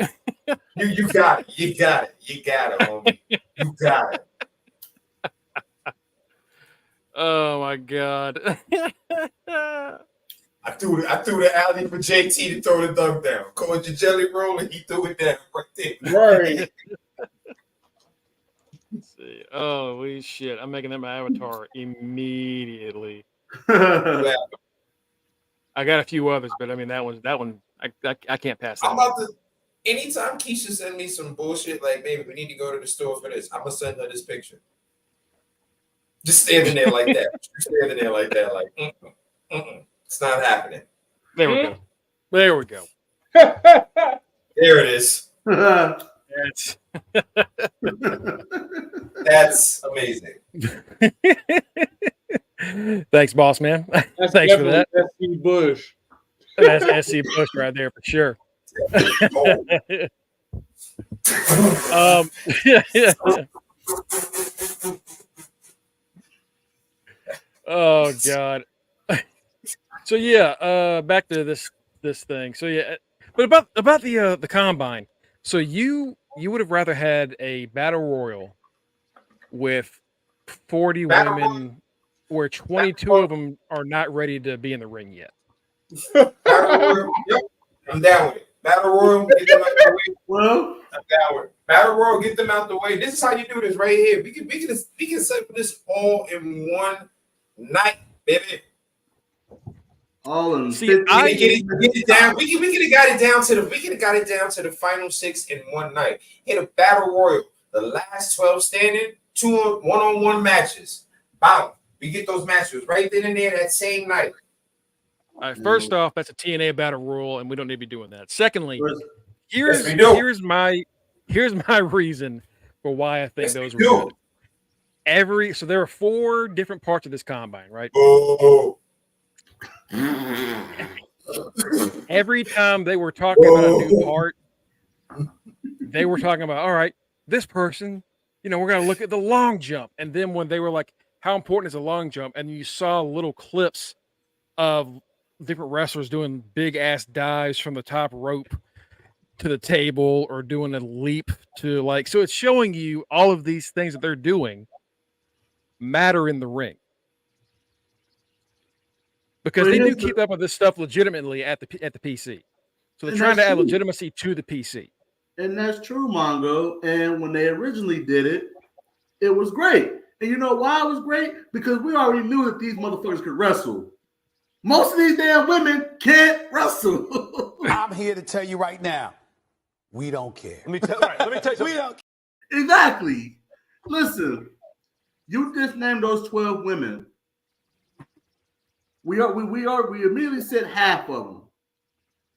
You got it. You got it. You got it, homie. You got it. Oh my god. I threw the alley for JT to throw the dunk down. Called your jelly roll and he threw it down right there. Right. Let's see. Oh, shit. I'm making that my avatar immediately. Well, I got a few others, but I mean that one I can't pass that. I'm about to. Anytime Keisha send me some bullshit like, baby, we need to go to the store for this, I'm gonna send her this picture. Just standing there like that. Just standing there like that, like, it's not happening. There we go. There we go. There it is. That's amazing. Thanks, boss man. That's Thanks for that. SC Bush. That's SC Bush right there for sure. Oh god. So yeah, back to this thing. So yeah, but about the combine. So you would have rather had a battle royal with 40 women where 22 of them are not ready to be in the ring yet. Battle Royal, yep, I'm down with it. Battle Royal, get them out the way. Well, I'm down with it. Battle Royal, get them out the way. This is how you do this right here. We can set this all in one night, baby. all in See, 50 I Get it down. We could have got it down to the final 6 in one night. Hit a battle royal. The last 12 standing, 2 one-on-one matches. Bow. We get those matches right then and there that same night. All right, first off, that's a TNA battle royal, and we don't need to be doing that. Secondly, Yes, we do. here's my reason for why I think Yes, those we were do. good. So there are 4 different parts of this combine, right? Oh. Every time they were talking about a new part, they were talking about, all right, this person, we're going to look at the long jump. And then when they were like, how important is a long jump? And you saw little clips of different wrestlers doing big ass dives from the top rope to the table or doing a leap to so it's showing you all of these things that they're doing matter in the ring. Because they do keep up with this stuff legitimately at the PC. So they're trying to add legitimacy to the PC. And that's true, Mongo. And when they originally did it, it was great. And you know why it was great? Because we already knew that these motherfuckers could wrestle. Most of these damn women can't wrestle. I'm here to tell you right now, we don't care. Let me tell you, we don't. Exactly. Listen, you just named those 12 women. We immediately said half of them.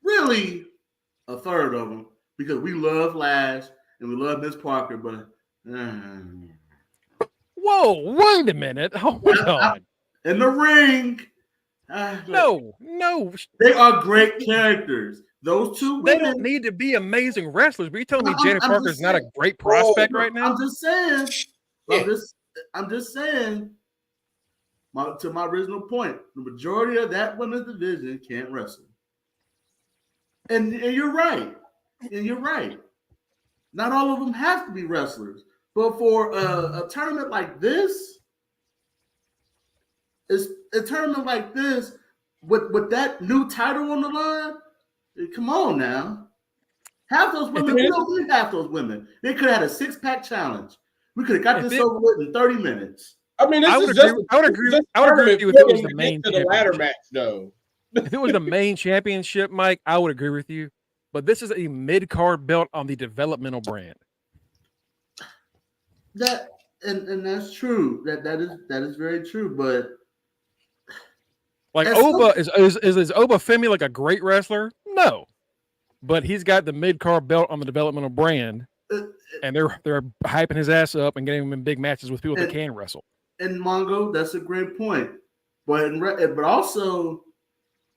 Really, a third of them, because we love Lash and we love Miss Parker, but whoa, wait a minute. Hold on. In the ring. No. They are great characters. Those 2 women. They don't need to be amazing wrestlers, but you telling me Janet Parker's not a great prospect right now? I'm just saying. I'm just saying. To my original point, the majority of that women's division can't wrestle. And you're right. And you're right. Not all of them have to be wrestlers. But for a tournament like this, with that new title on the line, come on now. Half those women, we don't need half those women. They could have had a 6-pack challenge. We could have got this over with in 30 minutes. I mean, I would agree with you if it was the main ladder match, though. If it was the main championship, Mike, I would agree with you. but this is a mid-card belt on the developmental brand. That and that's true. That is very true. But like As Oba is Oba Femi like a great wrestler? No, but he's got the mid-card belt on the developmental brand, and they're hyping his ass up and getting him in big matches with people that can wrestle. And Mongo, that's a great point. But also,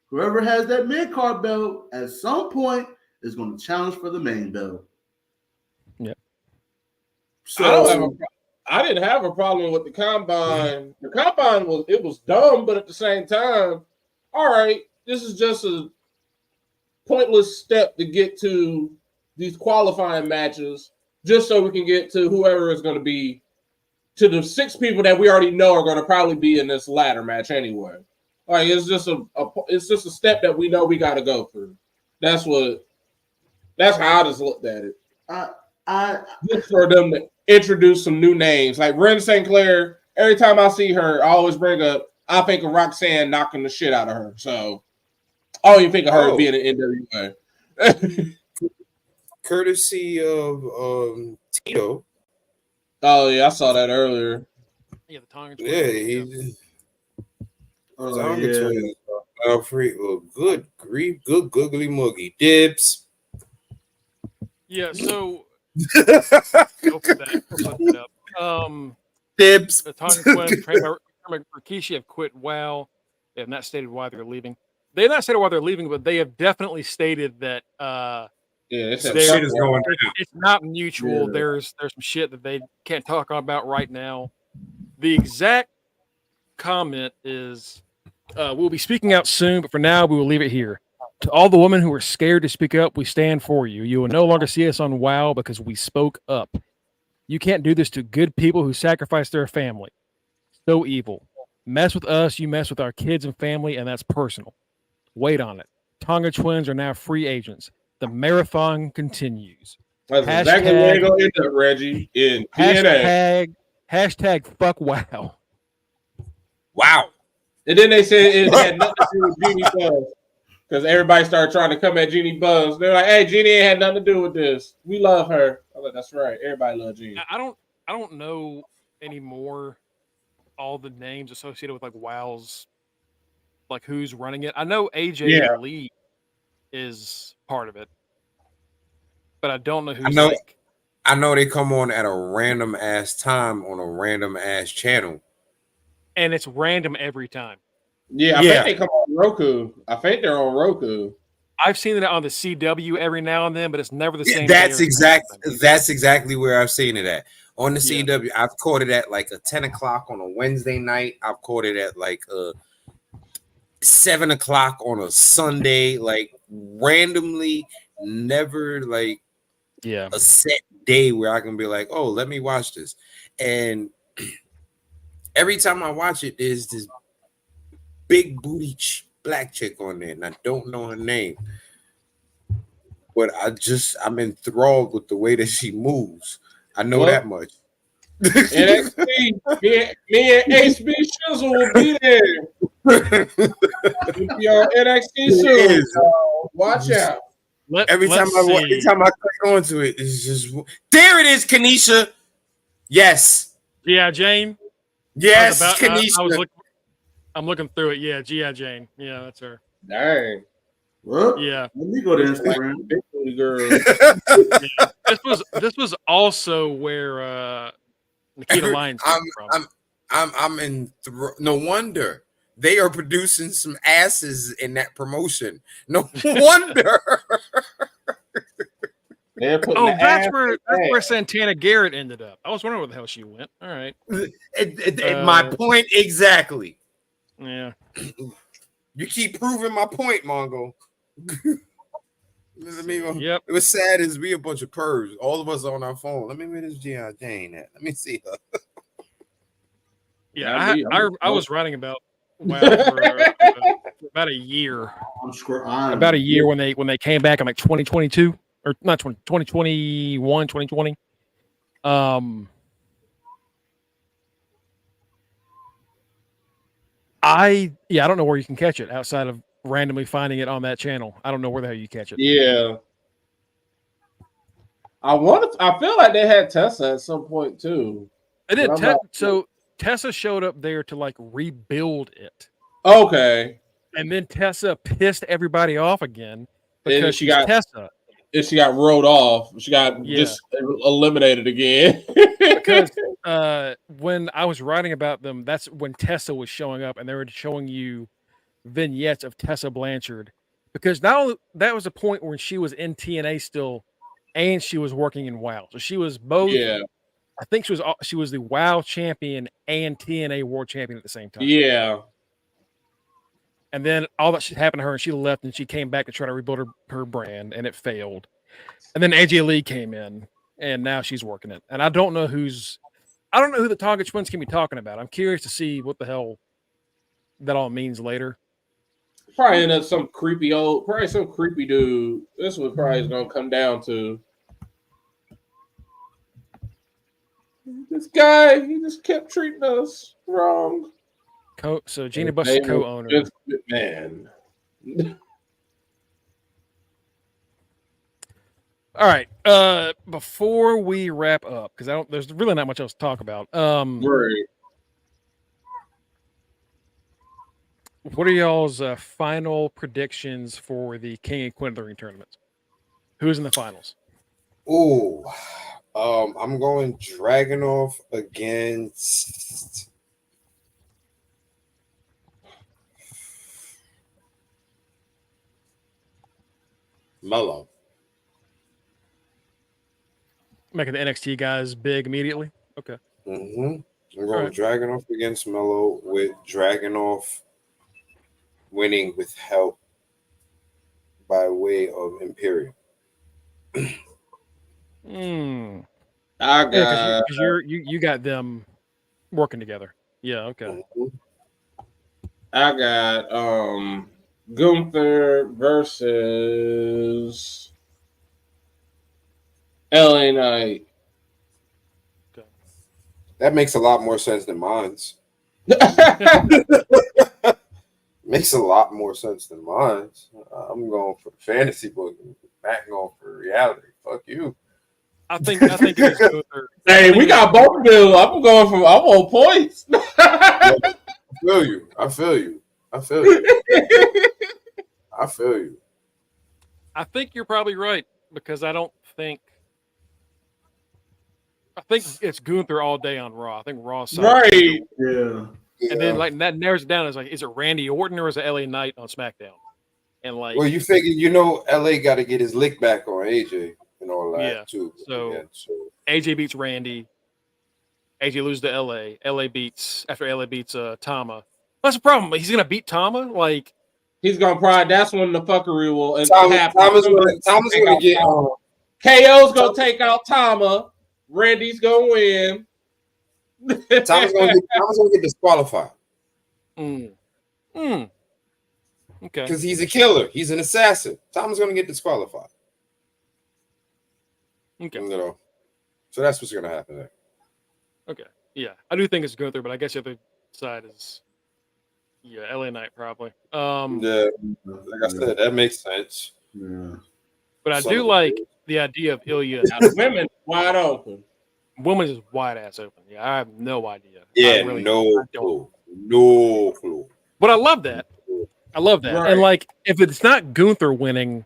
whoever has that mid-card belt at some point is going to challenge for the main belt. Yeah. So I didn't have a problem with the combine. The combine was dumb, but at the same time, all right, this is just a pointless step to get to these qualifying matches, just so we can get to whoever is going to be, to the 6 people that we already know are going to probably be in this ladder match anyway. Like it's just a step that we know we got to go through. That's how I just looked at it. Just for them to introduce some new names, like Ren St. Clair. Every time I see her, I always bring up. I think of Roxanne knocking the shit out of her. So I don't even think of her being an NWA. Courtesy of Tito. Oh yeah, I saw that earlier. Yeah, the Tongan. Free. Well, good grief, good googly muggy dibs. Yeah, so go for that. Dibs. The Tongan twins, Trey Rikishi, have quit WoW. They have not stated why they're leaving. They have not stated why they're leaving, but they have definitely stated that It's not mutual. Yeah. There's some shit that they can't talk about right now. The exact comment is we'll be speaking out soon, but for now we will leave it here. To all the women who are scared to speak up, we stand for you. You will no longer see us on WoW because we spoke up. You can't do this to good people who sacrifice their family. So evil. Mess with us, you mess with our kids and family, and that's personal. Wait on it. Tonga twins are now free agents. The marathon continues. That's exactly where you're going to end up, Reggie. In TNA. Hashtag fuck WoW. Wow. And then they said it had nothing to do with Jeannie Buzz. Because everybody started trying to come at Jeannie Buzz. They're like, hey, Jeannie ain't had nothing to do with this. We love her. I was like, that's right. Everybody loves Jeannie. I don't know anymore all the names associated with like WoW's, like who's running it. I know AJ Lee is part of it, but I don't know who's I know they come on at a random ass time on a random ass channel. And it's random every time. Yeah, I think they come on Roku. I think they're on Roku. I've seen it on the CW every now and then, but it's never the same. That's exactly where I've seen it at. On the CW, I've caught it at like a 10 o'clock on a Wednesday night. I've caught it at like 7 o'clock on a Sunday, like randomly, never like a set day where I can be like, oh, let me watch this. And every time I watch it, there's this big booty black chick on there, and I don't know her name, but I'm enthralled with the way that she moves. I know that much. NXT, me and HB Shizzle will be there. We'll be on NXT soon. So watch out. Every time I click onto it, it's just there. It is, Kanisha. Yes. Yeah, Jane. Yes, Kanisha. I'm looking through it. Yeah, G.I. Jane. Yeah, that's her. Dang. What? Yeah. Let me go to Instagram. Big girl. Yeah. This was also where Nikita Lyons came from. I'm in. No wonder they are producing some asses in that promotion. No wonder. That's where Santana Garrett ended up. I was wondering where the hell she went. All right. My point exactly. Yeah. You keep proving my point, Mongo. It Yep. was sad as we a bunch of pervs. All of us on our phone. Let me where this G.I. Jane at. Let me see her. Yeah, I was writing about for about a year. About a year when they came back in like 2022 or not 2021, 2020. I don't know where you can catch it outside of randomly finding it on that channel. I don't know where the hell you catch it. Yeah. I feel like they had Tessa at some point too. They did. But I'm not- So Tessa showed up there to like rebuild it, Okay. and then Tessa pissed everybody off again And because she she's got- Tessa. And she got rolled off. She got just eliminated again. Because when I was writing about them, that's when Tessa was showing up, and they were showing you vignettes of Tessa Blanchard. Because not only that was a point when she was in TNA still, and she was working in WoW, so she was both. Yeah. I think she was the WoW champion and TNA World Champion at the same time. Yeah. And then all that shit happened to her, and she left, and she came back to try to rebuild her brand, and it failed. And then AJ Lee came in, and now she's working it. And I don't know who the Tonga twins can be talking about. I'm curious to see what the hell that all means later. Probably end up some creepy dude. This what probably is gonna come down to. This guy, he just kept treating us wrong. So Gina Bush is co-owner. Man. All right. Before we wrap up, because there's really not much else to talk about. Right. What are y'all's final predictions for the King and Queen of the Ring tournaments? Who's in the finals? Ooh, I'm going Dragunov against Mello. Making the NXT guys big immediately. Okay. I'm going Dragunov against Mello, with Dragunov winning with help by way of Imperium. I got you got them working together. Yeah, okay. I got Gunther versus LA Knight. Okay. That makes a lot more sense than mine's. Makes a lot more sense than mine's. I'm going for the fantasy book. Matt going for reality. Fuck you. I think it is Gunther. Hey, we got both of them. I'm on points. I feel you. I think you're probably right, because I think it's Gunther all day on Raw. I think Raw side. Right. Yeah. And then like that narrows it down. It's like, is it Randy Orton or is it LA Knight on SmackDown? And like, well, you figure LA got to get his lick back on AJ and all that too. So AJ beats Randy. AJ loses to LA. LA beats Tama. That's the problem. He's gonna beat Tama. Like he's gonna probably. That's when the fuckery will happen. Tama's gonna get. KO's gonna take out Tama. Randy's gonna win. Tama's gonna get disqualified. Okay. Because he's a killer. He's an assassin. Tama's gonna get disqualified. Okay. So that's what's gonna happen there. Okay. Yeah, I do think it's Gunther, but I guess the other side is LA Knight probably. Yeah, like I said, that makes sense. Yeah. But I do like the idea of Ilya. Now, the women wide open. Women is wide ass open. Yeah, I have no idea. Yeah, no clue. But I love that. Right. And like, if it's not Gunther winning,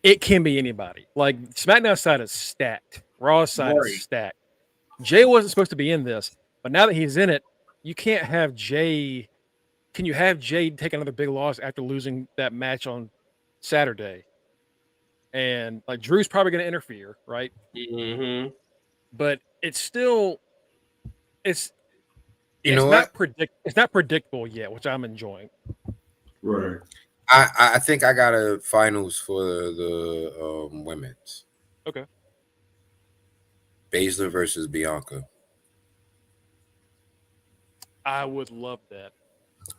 it can be anybody. Like SmackDown side is stacked. Raw's side is stacked. Jay wasn't supposed to be in this, but now that he's in it, you can't have Jay. Can you have Jay take another big loss after losing that match on Saturday? And like Drew's probably going to interfere, right? Mm-hmm. But it's still, it's not predictable yet, which I'm enjoying. Right. I think I got a finals for the women's. Okay. Baszler versus Bianca. I would love that.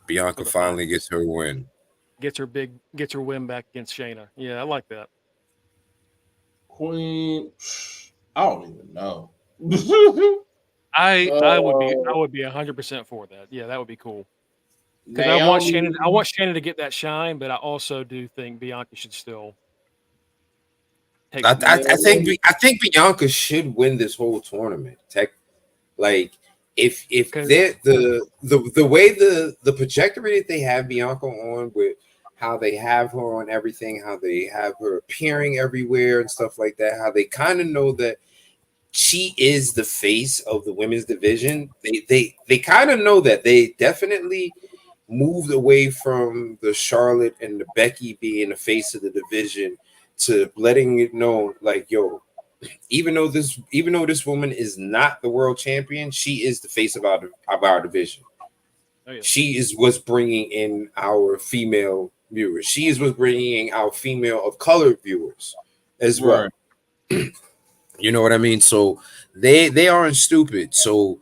Bianca finally gets her win. Gets her win back against Shayna. Yeah, I like that. Queen, I don't even know. I would be 100% for that. Yeah, that would be cool. Because I want Shannon to get that shine, but I also do think Bianca should still I think Bianca should win this whole tournament. Like if they're the way the trajectory that they have Bianca on with how they have her on everything, how they have her appearing everywhere and stuff like that, how they kind of know that she is the face of the women's division. They kind of know that. They definitely moved away from the Charlotte and the Becky being the face of the division to letting it know, like, yo, even though this woman is not the world champion, she is the face of our division. Oh, yeah. She is what's bringing in our female viewers. She is what's bringing in our female of color viewers as well. Right. You know what I mean? So they aren't stupid. So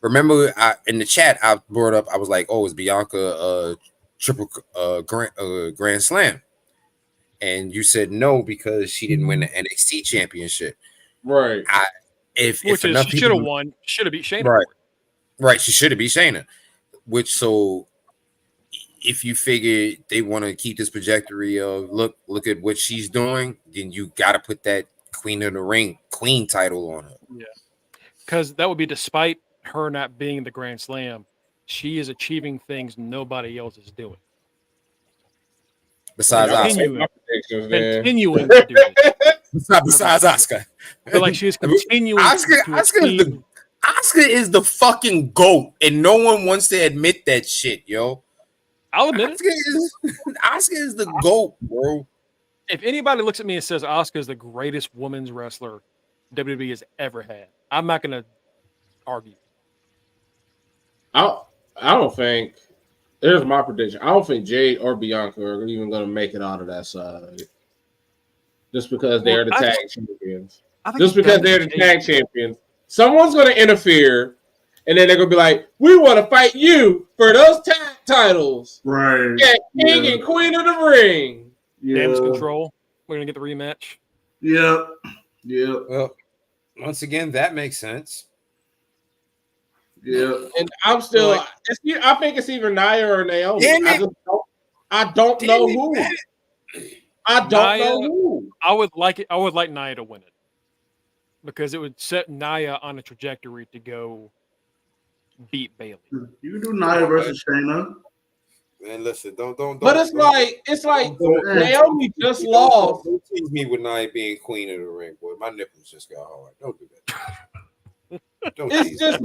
remember, in the chat, I brought up, I was like, "Oh, is Bianca triple Grand Slam?" And you said no because she didn't win the NXT championship. Right. Which is she should have won. Should have beat Shayna. Right. Right. She should have beat Shayna. So if you figure they want to keep this trajectory of look at what she's doing, then you got to put that Queen of the Ring Queen title on her. Yeah. Because that would be despite her not being the Grand Slam, she is achieving things nobody else is doing. Besides continuing to do it. Besides Asuka. But like she's continuing Asuka is the fucking GOAT, and no one wants to admit that shit, yo. I'll admit Asuka is the GOAT, bro. If anybody looks at me and says Asuka is the greatest women's wrestler WWE has ever had, I'm not gonna argue. I don't think. There's my prediction. I don't think Jade or Bianca are even going to make it out of that side. Just because they're the tag champions. Just because they're the tag champions. Someone's going to interfere, and then they're going to be like, we want to fight you for those tag titles. Right. Yeah, King and Queen of the Ring. Yeah. Damage Control. We're going to get the rematch. Yep. Yep. Well, once again, that makes sense. Yeah, and I'm still. I think it's either Nia or Naomi. I don't know who. I don't know who. I would like Nia to win it because it would set Nia on a trajectory to go beat Bayley. You can do Nia versus Shayna. Man, listen, don't. But it's like Naomi just lost. Don't tease me with Nia being Queen of the Ring, boy. My nipples just got hard. Don't do that. It's just.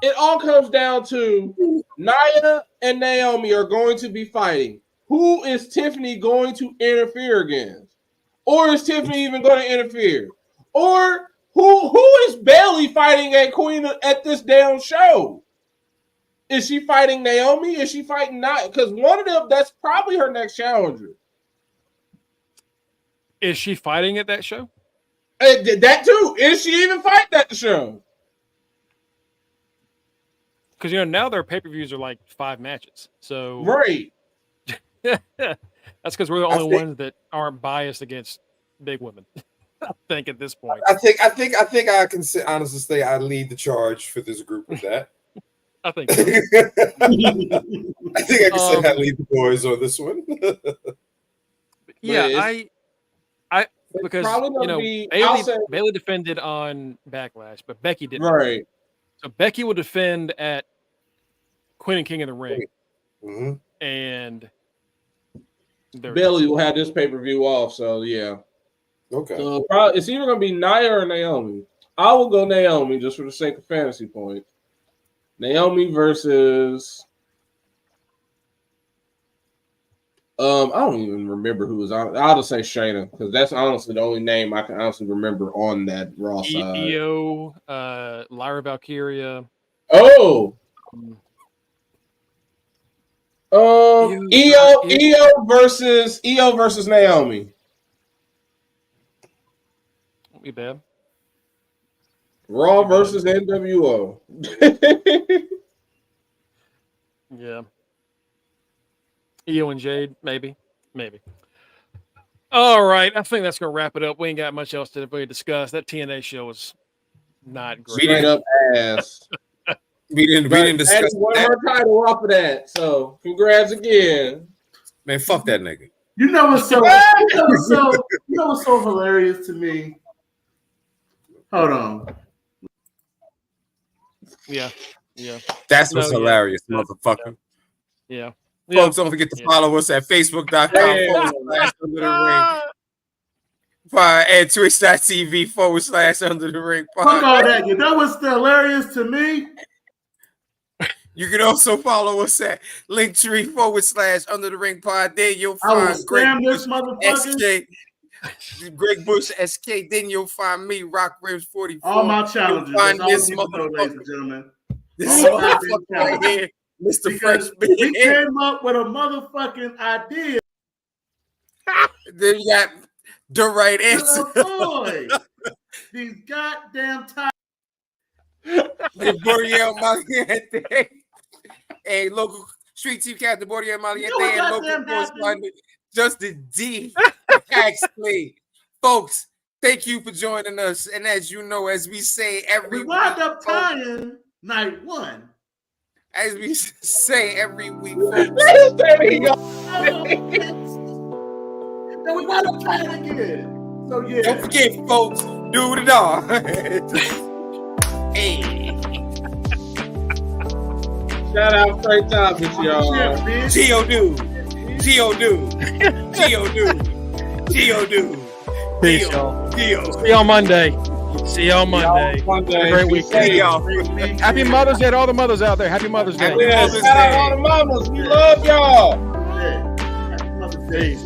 It all comes down to Nia and Naomi are going to be fighting. Who is Tiffany going to interfere against? Or is Tiffany even going to interfere? Or who is Bayley fighting at this damn show? Is she fighting Naomi? Is she fighting Nia? Because one of them, that's probably her next challenger. Is she fighting at that show? That too. Is she even fighting at the show? Because now their pay-per-views are like 5 matches. So right. That's because we're the only ones that aren't biased against big women. I think at this point. I think I can honestly say I lead the charge for this group with that. I think so. I think I can say I lead the boys on this one. Yeah, I because Bayley defended on Backlash, but Becky didn't. Right. So Becky will defend at Queen and King of the Ring, and Bayley will have this pay-per-view off. So yeah, okay. So it's either going to be Nia or Naomi. I will go Naomi just for the sake of fantasy points. Naomi versus I don't even remember who was on. I'll just say Shayna because that's honestly the only name I can honestly remember on that Raw side. Io, Lyra Valkyria. Oh. Io versus Naomi. Won't be bad. Raw versus NWO. Yeah. Io and Jade, maybe. All right, I think that's gonna wrap it up. We ain't got much else to really discuss. That TNA show was not great. Straight up ass. we didn't discuss one more title off of that. So congrats again. Man, fuck that nigga. You know what's so know what's so hilarious to me? Hold on. Yeah. That's what's No, yeah. hilarious, motherfucker. Yeah. Folks, don't forget to follow us at facebook.com/under-the-ring. And twitch.tv/under-the-ring. Fuck all that. You know what's hilarious to me? You can also follow us at linktree/under-the-ring pod. There you'll find Greg Bush, SK. Greg Bush SK. Then you'll find me, Rock Rims 44. All my challenges. Find That's this all you know, ladies and motherfucker. gentlemen. This motherfucker right here, Mr. French. We came up with a motherfucking idea. Then you got the right answer. Boy, these goddamn time. Boriel Maliente. A local street team captain, Boriel Maliente, and local correspondent, Justin D. Axley. Folks, thank you for joining us. And as you know, as we say every we wind up tying night one. As we say every week, and we wind up tying again. So yeah. Don't forget, folks, do it all. Hey. Shout out Frank Thomas, y'all. Geodude. Peace, y'all. See you on Monday. See you on Monday. Have a great weekend. See y'all. Happy Mother's Day to all the mothers out there. Happy Mother's Day. Shout out all the mamas. We love y'all. Happy Mother's Day.